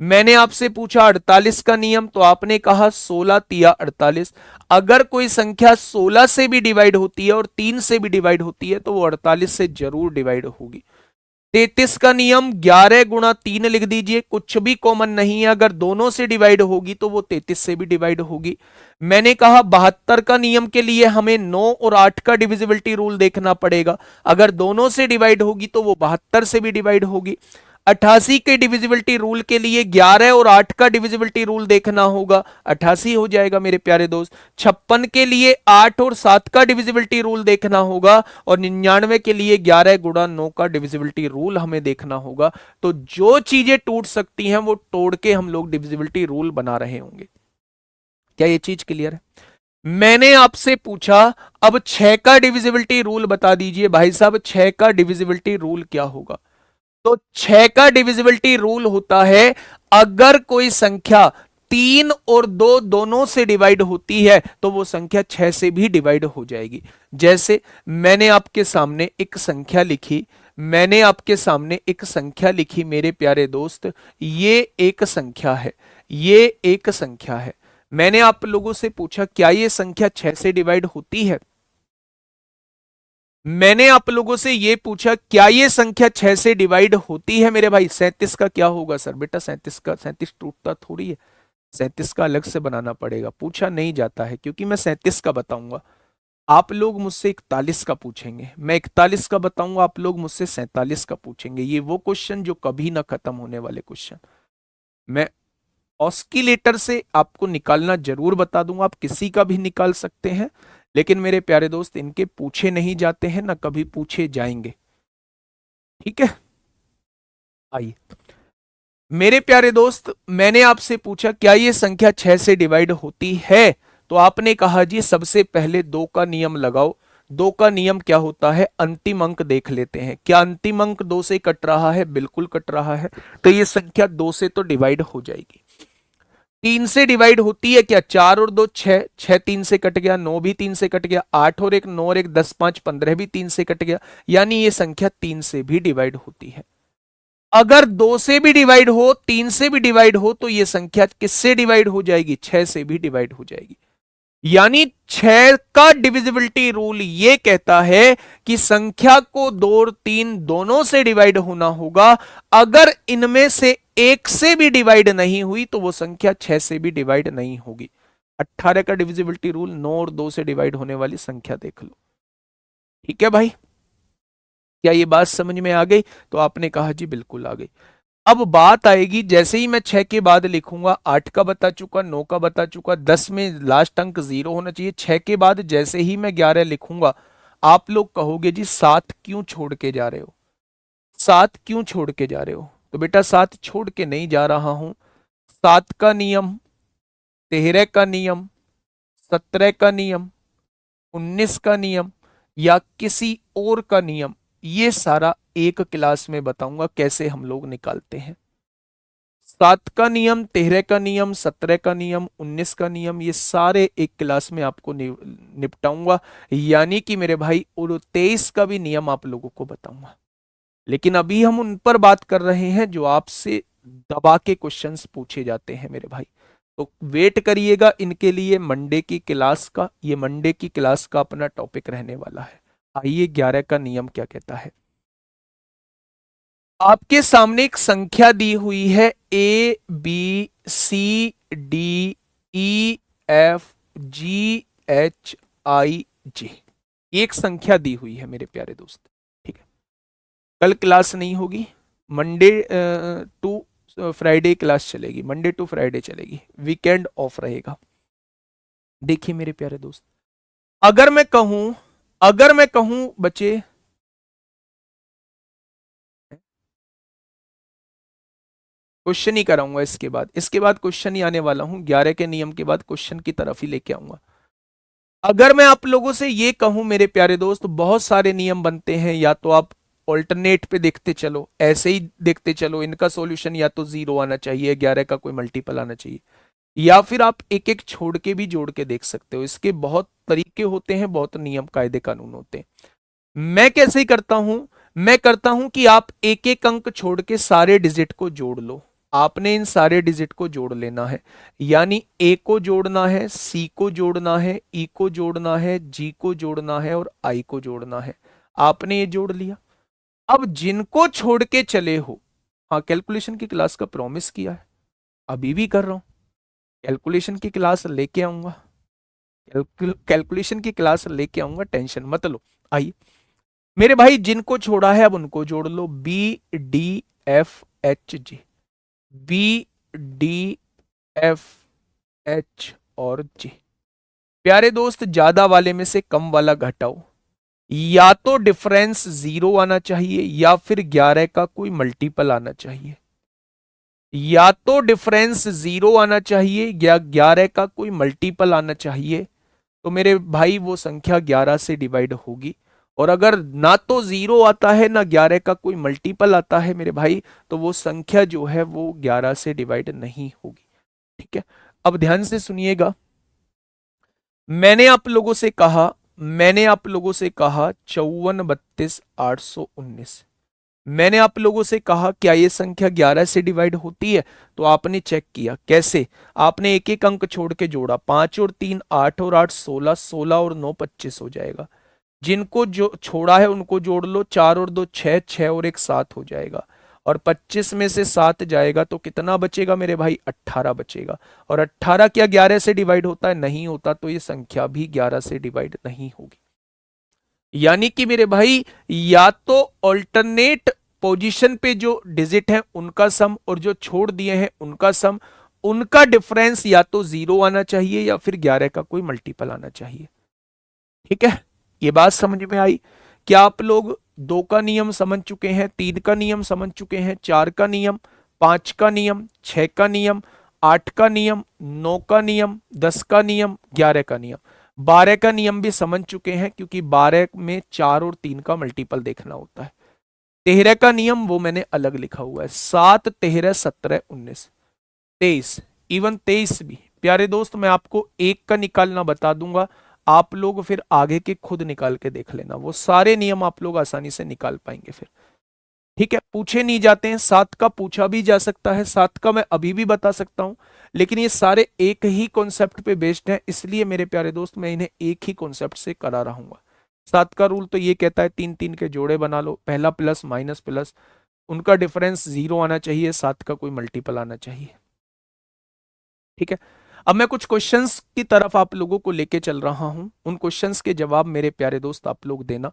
मैंने आपसे पूछा 48 का नियम, तो आपने कहा 16 तिया 48। अगर कोई संख्या 16 से भी डिवाइड होती है और 3 से भी डिवाइड होती है, तो वो 48 से जरूर डिवाइड होगी। 33 का नियम 11 गुणा 3 लिख दीजिए, कुछ भी कॉमन नहीं है, अगर दोनों से डिवाइड होगी तो वो 33 से भी डिवाइड होगी। मैंने कहा 72 का नियम के लिए हमें 9 और 8 का डिविजिबिलिटी रूल देखना पड़ेगा, अगर दोनों से डिवाइड होगी तो वो 72 से भी डिवाइड होगी। 88 के डिविजिबिलिटी रूल के लिए 11 और 8 का डिविजिबिलिटी रूल देखना होगा, 88 हो जाएगा मेरे प्यारे दोस्त। 56 के लिए 8 और 7 का डिविजिबिलिटी रूल देखना होगा, और 99 के लिए 11 गुणा 9 का डिविजिबिलिटी रूल हमें देखना होगा। तो जो चीजें टूट सकती हैं वो तोड़ के हम लोग डिविजिबिलिटी रूल बना रहे होंगे। क्या ये चीज क्लियर है? मैंने आपसे पूछा अब 6 का डिविजिबिलिटी रूल बता दीजिए भाई साहब, 6 का डिविजिबिलिटी रूल क्या होगा। तो 6 का डिविजिबिलिटी रूल होता है अगर कोई संख्या 3 और 2 दोनों से डिवाइड होती है तो वो संख्या 6 से भी डिवाइड हो जाएगी। जैसे मैंने आपके सामने एक संख्या लिखी, मैंने आपके सामने एक संख्या लिखी मेरे प्यारे दोस्त, ये एक संख्या है, ये एक संख्या है। मैंने आप लोगों से पूछा क्या ये संख्या 6 से डिवाइड होती है? मैंने आप लोगों से यह पूछा क्या यह संख्या 6 से डिवाइड होती है मेरे भाई? 37 का क्या होगा सर? बेटा 37 का 37 टूटता थोड़ी है, 37 का अलग से बनाना पड़ेगा। पूछा नहीं जाता है क्योंकि मैं 37 का बताऊंगा, आप लोग मुझसे 41 का पूछेंगे, मैं 41 का बताऊंगा, आप लोग मुझसे 47 का पूछेंगे। ये वो क्वेश्चन जो कभी ना खत्म होने वाले क्वेश्चन। मैं ऑस्किलेटर से आपको निकालना जरूर बता दूंगा, आप किसी का भी निकाल सकते हैं, लेकिन मेरे प्यारे दोस्त इनके पूछे नहीं जाते हैं ना कभी पूछे जाएंगे। ठीक है, आइए मेरे प्यारे दोस्त, मैंने आपसे पूछा क्या ये संख्या 6 से डिवाइड होती है, तो आपने कहा जी सबसे पहले 2 का नियम लगाओ। 2 का नियम क्या होता है? अंतिम अंक देख लेते हैं, क्या अंतिम अंक 2 से कट रहा है? बिल्कुल कट रहा है, तो ये संख्या 2 से तो डिवाइड हो जाएगी। 3 से डिवाइड होती है क्या? 4 और 2 6, 6 3 से कट गया, 9 भी 3 से कट गया, 8 और 1 9 और 1 10 5 15 भी 3 से कट गया, यानी ये संख्या 3 से भी डिवाइड होती है। अगर 2 से भी डिवाइड हो, 3 से भी डिवाइड हो, तो ये संख्या किससे डिवाइड हो जाएगी? 6 से भी डिवाइड हो जाएगी। यानी 6 का डिविजिबिलिटी रूल ये कहता है कि संख्या को 2 और 3 दोनों से डिवाइड होना होगा, अगर इनमें से एक से भी डिवाइड नहीं हुई तो वो संख्या 6 से भी डिवाइड नहीं होगी। 18 का डिविजिबिलिटी रूल, 9 और 2 से डिवाइड होने वाली संख्या देख लो। ठीक है भाई, क्या ये बात समझ में आ गई? तो आपने कहा जी बिल्कुल आ गई। अब बात आएगी, जैसे ही मैं 6 के बाद लिखूंगा, 8 का बता चुका, 9 का बता चुका, 10 में लास्ट अंक 0 होना चाहिए। 6 के बाद जैसे ही मैं 11 लिखूंगा, आप लोग कहोगे जी 7 क्यों छोड़ के जा रहे हो? 7 क्यों छोड़ के जा रहे हो? तो बेटा 7 छोड़ के नहीं जा रहा हूं। 7 का नियम, 13 का नियम, 17 का नियम, 19 का नियम या किसी और का नियम, ये सारा एक क्लास में बताऊंगा कैसे हम लोग निकालते हैं। 7 का नियम, 13 का नियम, 17 का नियम, 19 का नियम, ये सारे एक क्लास में आपको निपटाऊंगा। यानी कि मेरे भाई, और 23 का भी नियम आप लोगों को बताऊंगा। लेकिन अभी हम उन पर बात कर रहे हैं जो आपसे दबा के क्वेश्चंस पूछे जाते हैं मेरे भाई। तो वेट करिएगा इनके लिए मंडे की क्लास का। ये मंडे की क्लास का अपना टॉपिक रहने वाला है। आइए 11 का नियम क्या कहता है। आपके सामने एक संख्या दी हुई है, ABCDEFGHIJ। एक संख्या दी हुई है मेरे प्यारे दोस्त। ठीक है, कल क्लास नहीं होगी। मंडे टू फ्राइडे क्लास चलेगी, मंडे टू फ्राइडे चलेगी, वीकेंड ऑफ रहेगा। देखिए मेरे प्यारे दोस्त, अगर मैं कहूं, बच्चे, क्वेश्चन ही कराऊंगा इसके बाद क्वेश्चन ही आने वाला हूं। 11 के नियम के बाद क्वेश्चन की तरफ ही लेके आऊंगा। अगर मैं आप लोगों से ये कहूं मेरे प्यारे दोस्त, बहुत सारे नियम बनते हैं, या तो आप ऑल्टरनेट पे देखते चलो, ऐसे ही देखते चलो, इनका सॉल्यूशन या तो 0 आना चाहिए, 11 का कोई मल्टीपल आना चाहिए, या फिर आप एक एक छोड़ के भी जोड़ के देख सकते हो। इसके बहुत तरीके होते हैं, बहुत नियम कायदे कानून होते हैं। मैं कैसे करता हूं, मैं करता हूं कि आप एक एक अंक छोड़ के सारे डिजिट को जोड़ लो। आपने इन सारे डिजिट को जोड़ लेना है। यानी ए को जोड़ना है, सी को जोड़ना है, ई को जोड़ना है, जी को जोड़ना है और आई को जोड़ना है। आपने ये जोड़ लिया। अब जिनको छोड़ के चले हो, हाँ कैलकुलेशन की क्लास का प्रॉमिस किया है, अभी भी कर रहा हूं। कैलकुलेशन की क्लास लेके आऊंगा, कैलकुलेशन की क्लास लेके आऊंगा, टेंशन मत लो। आइए मेरे भाई, जिनको छोड़ा है अब उनको जोड़ लो। BDFH, BDFH और जी। प्यारे दोस्त, ज्यादा वाले में से कम वाला घटाओ। या तो डिफरेंस 0 आना चाहिए या फिर 11 का कोई मल्टीपल आना चाहिए। या तो डिफरेंस 0 आना चाहिए या 11 का कोई मल्टीपल आना चाहिए। तो मेरे भाई वो संख्या 11 से डिवाइड होगी। और अगर ना तो 0 आता है ना 11 का कोई मल्टीपल आता है मेरे भाई, तो वो संख्या जो है वो 11 से डिवाइड नहीं होगी। ठीक है, अब ध्यान से सुनिएगा। मैंने आप लोगों से कहा, 54 32 819। मैंने आप लोगों से कहा क्या ये संख्या 11 से डिवाइड होती है? तो आपने चेक किया कैसे? आपने एक एक अंक छोड़ के जोड़ा। 5 और 3 8 और 8 16, 16 और 9 25 हो जाएगा। जिनको जो छोड़ा है उनको जोड़ लो। 4 और 2 6, 6 और 1 7 हो जाएगा। और 25 में से 7 जाएगा तो कितना बचेगा मेरे भाई? 18 बचेगा। और 18 क्या 11 से डिवाइड होता है? नहीं होता। तो ये संख्या भी 11 से डिवाइड नहीं होगी। यानी कि मेरे भाई, या तो ऑल्टरनेट पोजीशन पे जो डिजिट है उनका सम और जो छोड़ दिए हैं उनका सम, उनका डिफरेंस या तो 0 आना चाहिए या फिर 11 का कोई मल्टीपल आना चाहिए। ठीक है, ये बात समझ में आई? क्या आप लोग 2 का नियम समझ चुके हैं, 3 का नियम समझ चुके हैं, 4 का नियम, 5 का नियम, 6 का नियम, 8 का नियम, 9 का नियम, 10 का नियम, 11 का नियम, 12 का नियम भी समझ चुके हैं? क्योंकि 12 में 4 और 3 का मल्टीपल देखना होता है। 13 का नियम वो मैंने अलग लिखा हुआ है। 7 13 17 19 23, इवन 23 भी। प्यारे दोस्त, मैं आपको एक का निकालना बता दूंगा, आप लोग फिर आगे के खुद निकाल के देख लेना। वो सारे नियम आप लोग आसानी से निकाल पाएंगे फिर। ठीक है, पूछे नहीं जाते हैं। 7 का पूछा भी जा सकता है, 7 का मैं अभी भी बता सकता हूं। लेकिन ये सारे एक ही कॉन्सेप्ट पे बेस्ड हैं, इसलिए मेरे प्यारे दोस्त मैं इन्हें एक ही कॉन्सेप्ट से करा रहूंगा। 7 का रूल तो ये कहता है 3 3 के जोड़े बना लो, पहला प्लस माइनस प्लस, उनका डिफरेंस 0 आना चाहिए, 7 का कोई मल्टीपल आना चाहिए। ठीक है, अब मैं कुछ क्वेश्चंस की तरफ आप लोगों को लेके चल रहा हूं। उन क्वेश्चंस के जवाब मेरे प्यारे दोस्त आप लोग देना।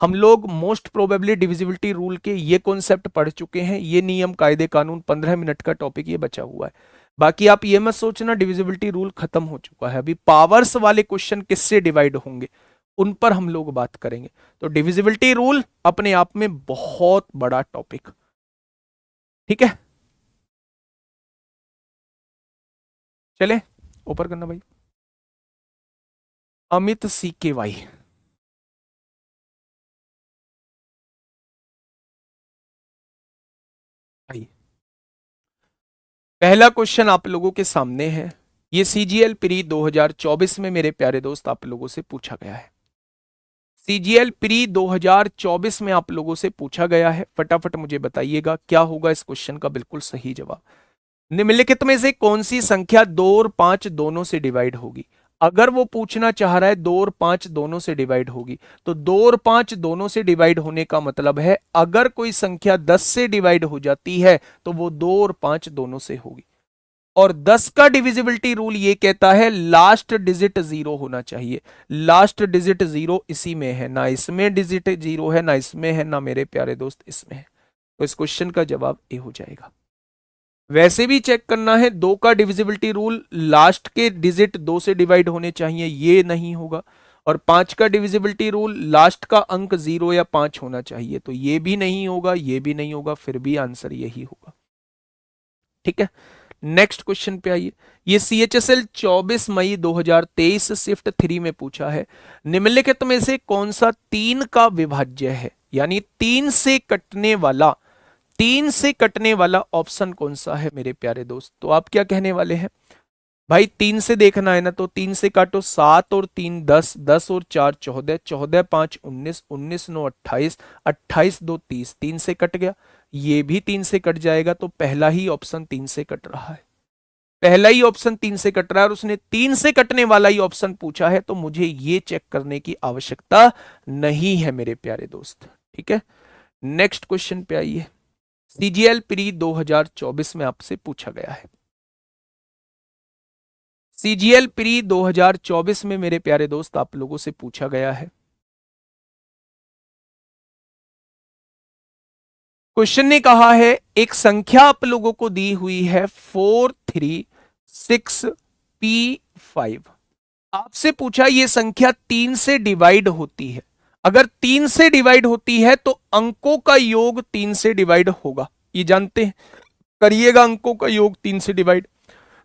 हम लोग मोस्ट प्रोबेबली डिविजिबिलिटी रूल के ये कॉन्सेप्ट पढ़ चुके हैं। ये नियम कायदे कानून 15 मिनट का टॉपिक ये बचा हुआ है। बाकी आप ये मत सोचना डिविजिबिलिटी रूल खत्म हो चुका है। अभी पावर्स वाले क्वेश्चन किससे डिवाइड होंगे उन पर हम लोग बात करेंगे। तो डिविजिबिलिटी रूल अपने आप में बहुत बड़ा टॉपिक। ठीक है, चले ऊपर करना भाई। अमित CKY। पहला क्वेश्चन आप लोगों के सामने है। ये CGL प्री 2024 में मेरे प्यारे दोस्त आप लोगों से पूछा गया है। CGL प्री 2024 में आप लोगों से पूछा गया है। फटाफट मुझे बताइएगा क्या होगा इस क्वेश्चन का बिल्कुल सही जवाब। निम्नलिखित में से कौन सी संख्या 2 और 5 दोनों से डिवाइड होगी। अगर वो पूछना चाह रहा है 2 और 5 दोनों से डिवाइड होगी, तो 2 और 5 दोनों से डिवाइड होने का मतलब है अगर कोई संख्या 10 से डिवाइड हो जाती है तो वो 2 और 5 दोनों से होगी। और 10 का डिविजिबिलिटी रूल ये कहता है लास्ट डिजिट 0 होना चाहिए। लास्ट डिजिट 0 इसी में है, ना इसमें डिजिट 0 है, ना इसमें है, ना मेरे प्यारे दोस्त इसमें है। तो इस क्वेश्चन का जवाब ए हो जाएगा। वैसे भी चेक करना है, 2 का डिविजिबिलिटी रूल लास्ट के डिजिट 2 से डिवाइड होने चाहिए, ये नहीं होगा। और 5 का डिविजिबिलिटी रूल लास्ट का अंक 0 या 5 होना चाहिए, तो ये भी नहीं होगा, ये भी नहीं होगा, फिर भी आंसर यही होगा। ठीक है, नेक्स्ट क्वेश्चन पे आइए। ये CHSL 24 मई 2023 शिफ्ट 3 में पूछा है। निम्नलिखित में से कौन सा 3 का विभाज्य है, यानी 3 से कटने वाला ऑप्शन कौन सा है मेरे प्यारे दोस्त। तो आप क्या कहने वाले हैं भाई, 3 से देखना है ना, तो 3 से काटो, 7 और 3 10, 10 और 4 14, 14 5 19, 19 9 28, 28 2 30, 3 से कट गया। ये भी 3 से कट जाएगा, तो पहला ही ऑप्शन 3 से कट रहा है। पहला ही ऑप्शन 3 से कट रहा है और उसने 3 से कटने वाला ही ऑप्शन पूछा है, तो मुझे ये चेक करने की आवश्यकता नहीं है मेरे प्यारे दोस्त। ठीक है, नेक्स्ट क्वेश्चन पे आइए। CGL प्री 2024 में आपसे पूछा गया है। CGL प्री 2024 में मेरे प्यारे दोस्त आप लोगों से पूछा गया है। क्वेश्चन ने कहा है एक संख्या आप लोगों को दी हुई है 436P5। आपसे पूछा ये संख्या 3 से डिवाइड होती है। अगर 3 से डिवाइड होती है तो अंकों का योग 3 से डिवाइड होगा, ये जानते हैं। करिएगा अंकों का योग 3 से डिवाइड।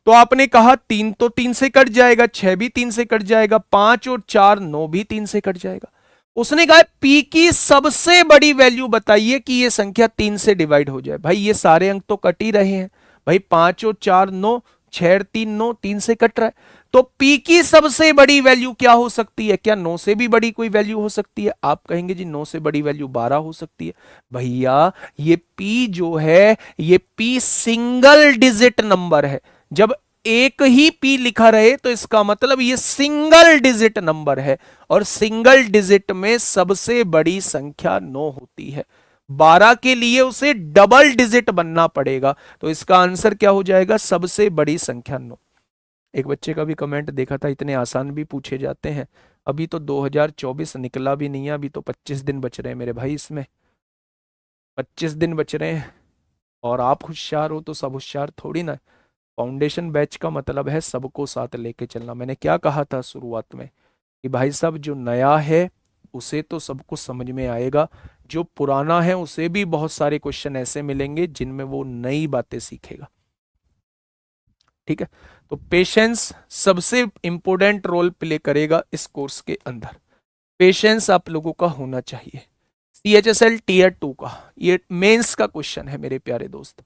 तो आपने कहा 3 तो 3 से कट जाएगा, 6 भी 3 से कट जाएगा, 5 और 4 9 भी 3 से कट जाएगा। उसने कहा पी की सबसे बड़ी वैल्यू बताइए कि यह संख्या 3 से डिवाइड हो जाए। भाई ये सारे अंक तो कट ही रहे हैं भाई, 5 और 4 9, 6 और 3 9, 3 से कट रहा है। तो पी की सबसे बड़ी वैल्यू क्या हो सकती है? क्या 9 से भी बड़ी कोई वैल्यू हो सकती है? आप कहेंगे जी 9 से बड़ी वैल्यू 12 हो सकती है। भैया ये पी जो है, ये पी सिंगल डिजिट नंबर है। जब एक ही पी लिखा रहे तो इसका मतलब ये सिंगल डिजिट नंबर है, और सिंगल डिजिट में सबसे बड़ी संख्या 9 होती है। 12 के लिए उसे डबल डिजिट बनना पड़ेगा, तो इसका आंसर क्या हो जाएगा? सबसे बड़ी संख्या 9। एक बच्चे का भी कमेंट देखा था, इतने आसान भी पूछे जाते हैं। अभी तो 2024 निकला भी नहीं है, अभी तो 25 दिन बच रहे हैं मेरे भाई, इसमें 25 दिन बच रहे हैं। और आप होशियार हो तो सब होशियार थोड़ी ना। फाउंडेशन बैच का मतलब है सबको साथ लेके चलना। मैंने क्या कहा था शुरुआत में कि भाई साहब जो नया है उसे तो सबको समझ में आएगा, जो पुराना है उसे भी बहुत सारे क्वेश्चन ऐसे मिलेंगे जिनमें वो नई बातें सीखेगा। ठीक है, तो पेशेंस सबसे इंपॉर्टेंट रोल प्ले करेगा इस कोर्स के अंदर। पेशेंस आप लोगों का होना चाहिए। CHSL टीयर 2 का ये मेंस का क्वेश्चन है मेरे प्यारे दोस्त।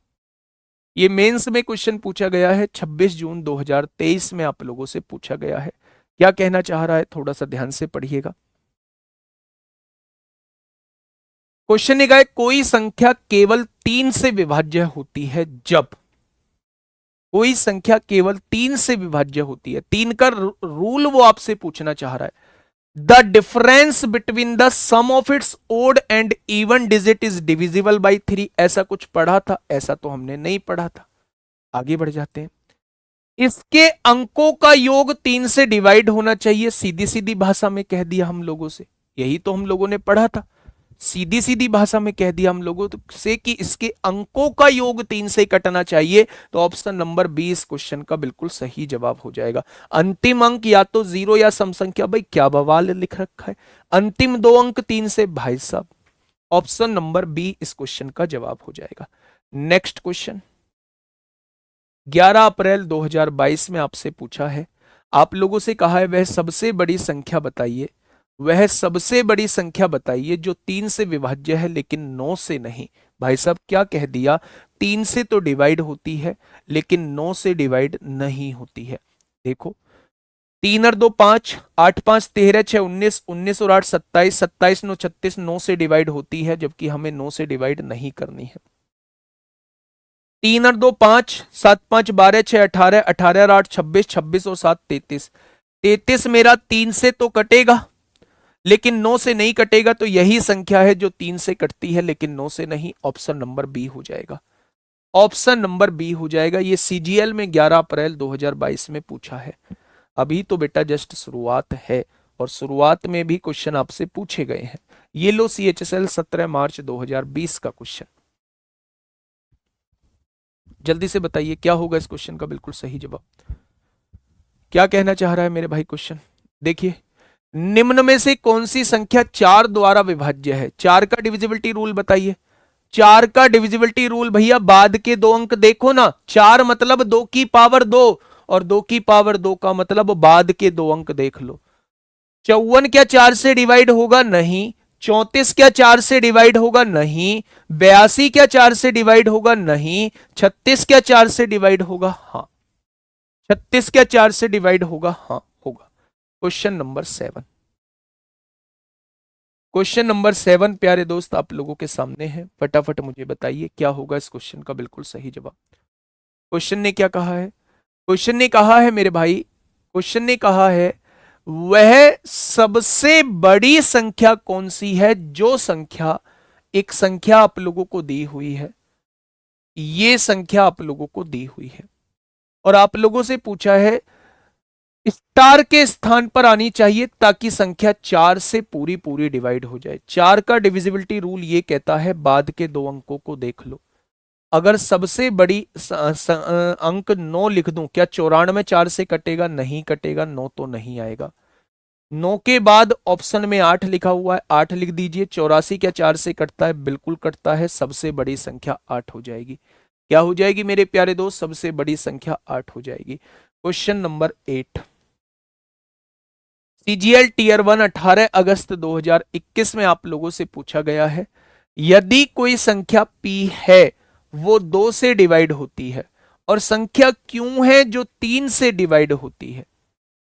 ये मेंस में क्वेश्चन पूछा गया है, 26 जून 2023 में आप लोगों से पूछा गया है। क्या कहना चाह रहा है, थोड़ा सा ध्यान से पढ़िएगा। क्वेश्चन ने कहा कोई संख्या केवल 3 से विभाज्य होती है जब। कोई संख्या केवल 3 से विभाज्य होती है, 3 का रूल वो आपसे पूछना चाह रहा है। The difference between the sum of its odd and even digit is divisible by 3। ऐसा कुछ पढ़ा था? ऐसा तो हमने नहीं पढ़ा था। आगे बढ़ जाते हैं। इसके अंकों का योग 3 से डिवाइड होना चाहिए। सीधी सीधी भाषा में कह दिया हम लोगों से, यही तो हम लोगों ने पढ़ा था। सीधी सीधी भाषा में कह दिया हम लोगों से कि इसके अंकों का योग 3 से कटना चाहिए, तो ऑप्शन नंबर 20 क्वेश्चन का बिल्कुल सही जवाब हो जाएगा। अंतिम अंक या तो 0 या सम संख्या। भाई क्या बवाल लिख रखा है, अंतिम 2 अंक 3 से। भाई साहब ऑप्शन नंबर बी इस क्वेश्चन का जवाब हो जाएगा। नेक्स्ट क्वेश्चन 11 अप्रैल 2022 में आपसे पूछा है। आप लोगों से कहा है वह सबसे बड़ी संख्या बताइए, वह सबसे बड़ी संख्या बताइए जो 3 से विभाज्य है लेकिन 9 से नहीं। भाई साहब क्या कह दिया, 3 से तो डिवाइड होती है लेकिन 9 से डिवाइड नहीं होती है। देखो, 3 और 2 5, 8 5 13, 6 19, 19 और 8 27, 27 9 36, 9 से डिवाइड होती है जबकि हमें 9 से डिवाइड नहीं करनी है। 3 और 2 5, 7 5 12, 6 18, 18 और 8 26, 26 और 7 33, 33 मेरा 3 से तो कटेगा लेकिन 9 से नहीं कटेगा, तो यही संख्या है जो 3 से कटती है लेकिन 9 से नहीं। ऑप्शन नंबर बी हो जाएगा, ऑप्शन नंबर बी हो जाएगा। ये सीजीएल में 11 अप्रैल 2022 में पूछा है। अभी तो बेटा जस्ट शुरुआत है और शुरुआत में भी क्वेश्चन आपसे पूछे गए हैं। ये लो सीएचएसएल 17 मार्च 2020 का क्वेश्चन। जल्दी से बताइए क्या होगा इस क्वेश्चन का बिल्कुल सही जवाब। क्या कहना चाह रहा है मेरे भाई क्वेश्चन? देखिए, निम्न में से कौन सी संख्या 4 द्वारा विभाज्य है? 4 का डिविजिबिलिटी रूल बताइए। 4 का डिविजिबिलिटी रूल भैया बाद के दो अंक देखो ना, 4 मतलब 2 की पावर 2 और 2 की पावर 2 का मतलब बाद के दो अंक देख लो। 54 क्या 4 से डिवाइड होगा? नहीं। 34 क्या 4 से डिवाइड होगा? नहीं। 82 क्या 4 से डिवाइड होगा? नहीं। 36 क्या 4 से डिवाइड होगा? हाँ। 36 क्या 4 से डिवाइड होगा? हाँ होगा। क्वेश्चन नंबर 7, क्वेश्चन नंबर 7 प्यारे दोस्त आप लोगों के सामने है। फटाफट मुझे बताइए क्या होगा इस क्वेश्चन का बिल्कुल सही जवाब। क्वेश्चन ने क्या कहा है? क्वेश्चन ने कहा है मेरे भाई, क्वेश्चन ने कहा है वह सबसे बड़ी संख्या कौन सी है? जो संख्या, एक संख्या आप लोगों को दी हुई है, ये संख्या आप लोगों को दी हुई है और आप लोगों से पूछा है स्टार के स्थान पर आनी चाहिए ताकि संख्या 4 से पूरी पूरी डिवाइड हो जाए। 4 का डिविजिबिलिटी रूल ये कहता है बाद के दो अंकों को देख लो। अगर सबसे बड़ी अंक 9 लिख दूं, क्या 94 4 से कटेगा? नहीं कटेगा, 9 तो नहीं आएगा। 9 के बाद ऑप्शन में 8 लिखा हुआ है, 8 लिख दीजिए। 84 क्या 4 से कटता है? बिल्कुल कटता है। सबसे बड़ी संख्या 8 हो जाएगी। क्या हो जाएगी मेरे प्यारे दोस्त? सबसे बड़ी संख्या 8 हो जाएगी। क्वेश्चन नंबर 8, सीजीएल टीयर 1 18 अगस्त 2021 में आप लोगों से पूछा गया है यदि कोई संख्या p है वो 2 से डिवाइड होती है और संख्या q है जो 3 से डिवाइड होती है।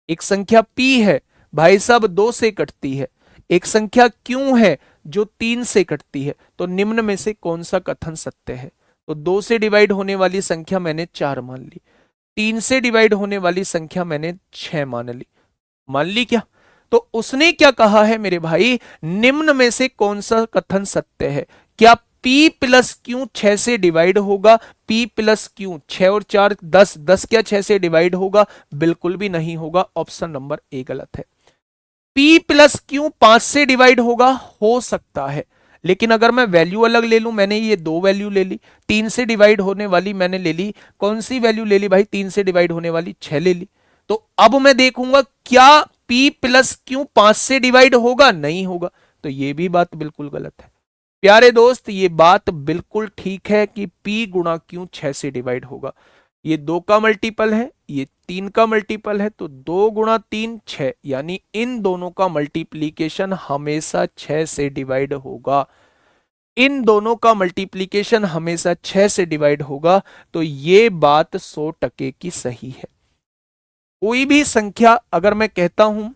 एक संख्या p है भाई साहब 2 से कटती है, एक संख्या q है जो 3 से कटती है, तो निम्न में से कौन सा कथन सत्य है? तो 2 से डिवाइड होने वाली संख्या मैंने 4 मान ली, 3 से डिवाइड होने वाली संख्या मैंने 6 मान ली क्या? तो उसने क्या कहा है मेरे भाई, निम्न में से कौन सा कथन सत्य है? क्या p प्लस क्यू 6 से डिवाइड होगा? p प्लस क्यू 6 और 4 10, 10 क्या 6 से डिवाइड होगा? बिल्कुल भी नहीं होगा। ऑप्शन नंबर ए गलत है। p प्लस क्यू 5 से डिवाइड होगा? हो सकता है, लेकिन अगर मैं वैल्यू अलग ले लूं, मैंने ये दो वैल्यू ले ली, 3 से डिवाइड होने वाली मैंने ले ली, कौन सी वैल्यू ले ली भाई? 3 से डिवाइड होने वाली 6 ले ली। तो अब मैं देखूंगा क्या p प्लस क्यू 5 से डिवाइड होगा? नहीं होगा, तो ये भी बात बिल्कुल गलत है। प्यारे दोस्त ये बात बिल्कुल ठीक है कि p गुणा क्यू 6 से डिवाइड होगा। ये 2 का मल्टीपल है, ये 3 का मल्टीपल है, तो 2 गुणा 3 6, यानी इन दोनों का मल्टीप्लीकेशन हमेशा 6 से डिवाइड होगा। इन दोनों का मल्टीप्लीकेशन हमेशा 6 से डिवाइड होगा, तो ये बात 100% की सही है। कोई भी संख्या अगर मैं कहता हूं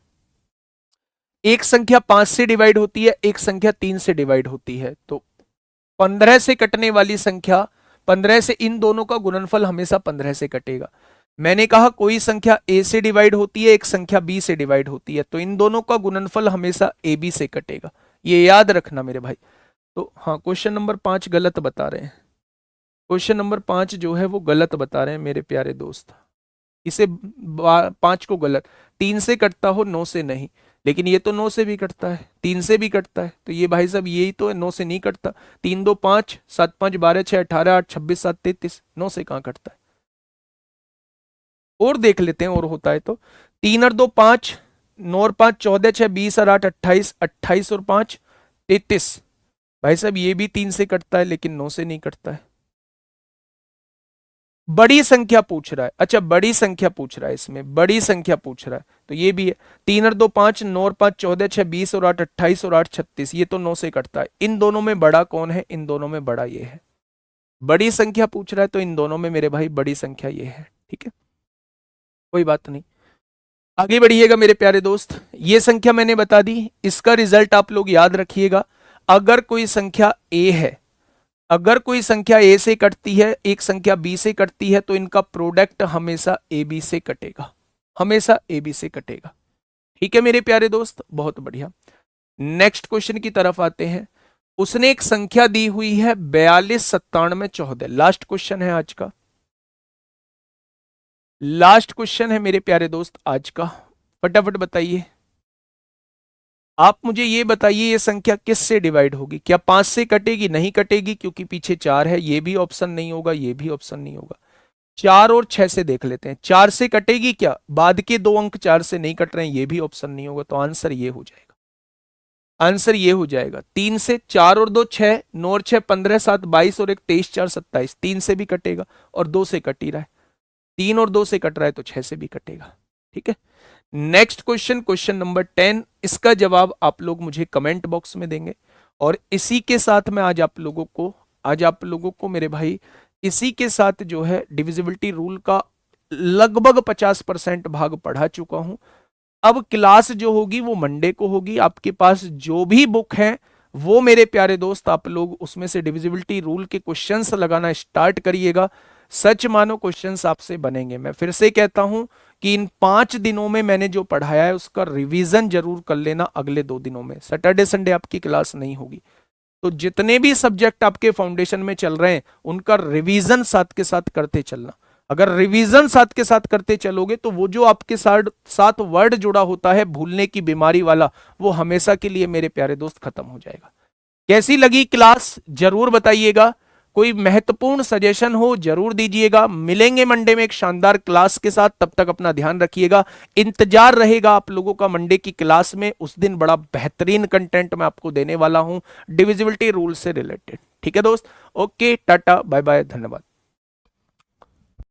एक संख्या 5 से डिवाइड होती है, एक संख्या 3 से डिवाइड होती है, तो 15 से कटने वाली संख्या, 15 से इन दोनों का गुणनफल हमेशा 15 से कटेगा। मैंने कहा कोई संख्या a से डिवाइड होती है, एक संख्या b से डिवाइड होती है, तो इन दोनों का गुणनफल हमेशा ab से कटेगा। ये याद रखना मेरे भाई। तो हाँ, क्वेश्चन नंबर 5 गलत बता रहे हैं। क्वेश्चन नंबर 5 जो है वो गलत बता रहे हैं मेरे प्यारे दोस्त। इसे 5 को गलत, 3 से कटता हो 9 से नहीं, लेकिन ये तो 9 से भी कटता है, 3 से भी कटता है, तो ये भाई साहब यही तो है, 9 से नहीं कटता। 3 2 5, 7 5 12 6 18 8 26 7 33, 9 से कहां कटता है? और देख लेते हैं और होता है तो। 3 और 2 5, 9 और 5 14, 6 20 और 8 28, 28 और 5 33। भाई साहब ये भी 3 से कटता है लेकिन 9 से नहीं कटता है। बड़ी संख्या पूछ रहा है, अच्छा बड़ी संख्या पूछ रहा है, इसमें बड़ी संख्या पूछ रहा है तो ये भी है। 3 और 2 5, 9 और 5 14, 6 20 और 8 28 और 8 36, ये तो 9 से कटता है। इन दोनों में बड़ा कौन है? इन दोनों में बड़ा ये है। बड़ी संख्या पूछ रहा है तो इन दोनों में मेरे भाई बड़ी संख्या ये है। ठीक है, कोई बात नहीं, आगे बढ़िएगा मेरे प्यारे दोस्त। ये संख्या मैंने बता दी, इसका रिजल्ट आप लोग याद रखिएगा। अगर कोई संख्या ए है, अगर कोई संख्या ए से कटती है, एक संख्या बी से कटती है, तो इनका प्रोडक्ट हमेशा ए बी से कटेगा, हमेशा ए बी से कटेगा। ठीक है मेरे प्यारे दोस्त, बहुत बढ़िया। नेक्स्ट क्वेश्चन की तरफ आते हैं। उसने एक संख्या दी हुई है 42 97 14, लास्ट क्वेश्चन है आज का, लास्ट क्वेश्चन है मेरे प्यारे दोस्त आज का। फटाफट बताइए, आप मुझे ये बताइए ये संख्या किस से डिवाइड होगी? क्या 5 से कटेगी? नहीं कटेगी, क्योंकि पीछे 4 है, ये भी ऑप्शन नहीं होगा, ये भी ऑप्शन नहीं होगा। 4 और 6 से देख लेते हैं, 4 से कटेगी क्या? बाद के 2 अंक 4 से नहीं कट रहे हैं, ये भी ऑप्शन नहीं होगा, तो आंसर ये हो जाएगा, आंसर ये हो जाएगा 3 से। 4 और 2 6, 9 और 6 15, 7 22 और 1 23 4 27, 3 से भी कटेगा और 2 से कट ही रहा है, 3 और 2 से कट रहा है तो 6 से भी कटेगा। ठीक है, नेक्स्ट क्वेश्चन, क्वेश्चन नंबर 10, इसका जवाब आप लोग मुझे कमेंट बॉक्स में देंगे। और इसी के साथ मैं आज आप लोगों को मेरे भाई इसी के साथ जो है डिविजिबिलिटी रूल का लगभग 50% भाग पढ़ा चुका हूं। अब क्लास जो होगी वो मंडे को होगी। आपके पास जो भी बुक है वो मेरे प्यारे दोस्त आप लोग उसमें से डिविजिबिलिटी रूल के क्वेश्चंस लगाना स्टार्ट करिएगा। सच मानो क्वेश्चंस आपसे बनेंगे। मैं फिर से कहता हूं कि इन 5 दिनों में मैंने जो पढ़ाया है उसका रिवीजन जरूर कर लेना। अगले 2 दिनों में सैटरडे संडे आपकी क्लास नहीं होगी, तो जितने भी सब्जेक्ट आपके फाउंडेशन में चल रहे हैं उनका रिवीजन साथ के साथ करते चलना। अगर रिवीजन साथ के साथ करते चलोगे तो वो जो आपके साथ साथ वर्ड जुड़ा होता है भूलने की बीमारी वाला, वो हमेशा के लिए मेरे प्यारे दोस्त खत्म हो जाएगा। कैसी लगी क्लास जरूर बताइएगा। कोई महत्वपूर्ण सजेशन हो जरूर दीजिएगा। मिलेंगे मंडे में एक शानदार क्लास के साथ, तब तक अपना ध्यान रखिएगा। इंतजार रहेगा आप लोगों का मंडे की क्लास में, उस दिन बड़ा बेहतरीन कंटेंट मैं आपको देने वाला हूं डिविजिबिलिटी रूल से रिलेटेड। ठीक है दोस्त, ओके, टाटा बाय बाय, धन्यवाद।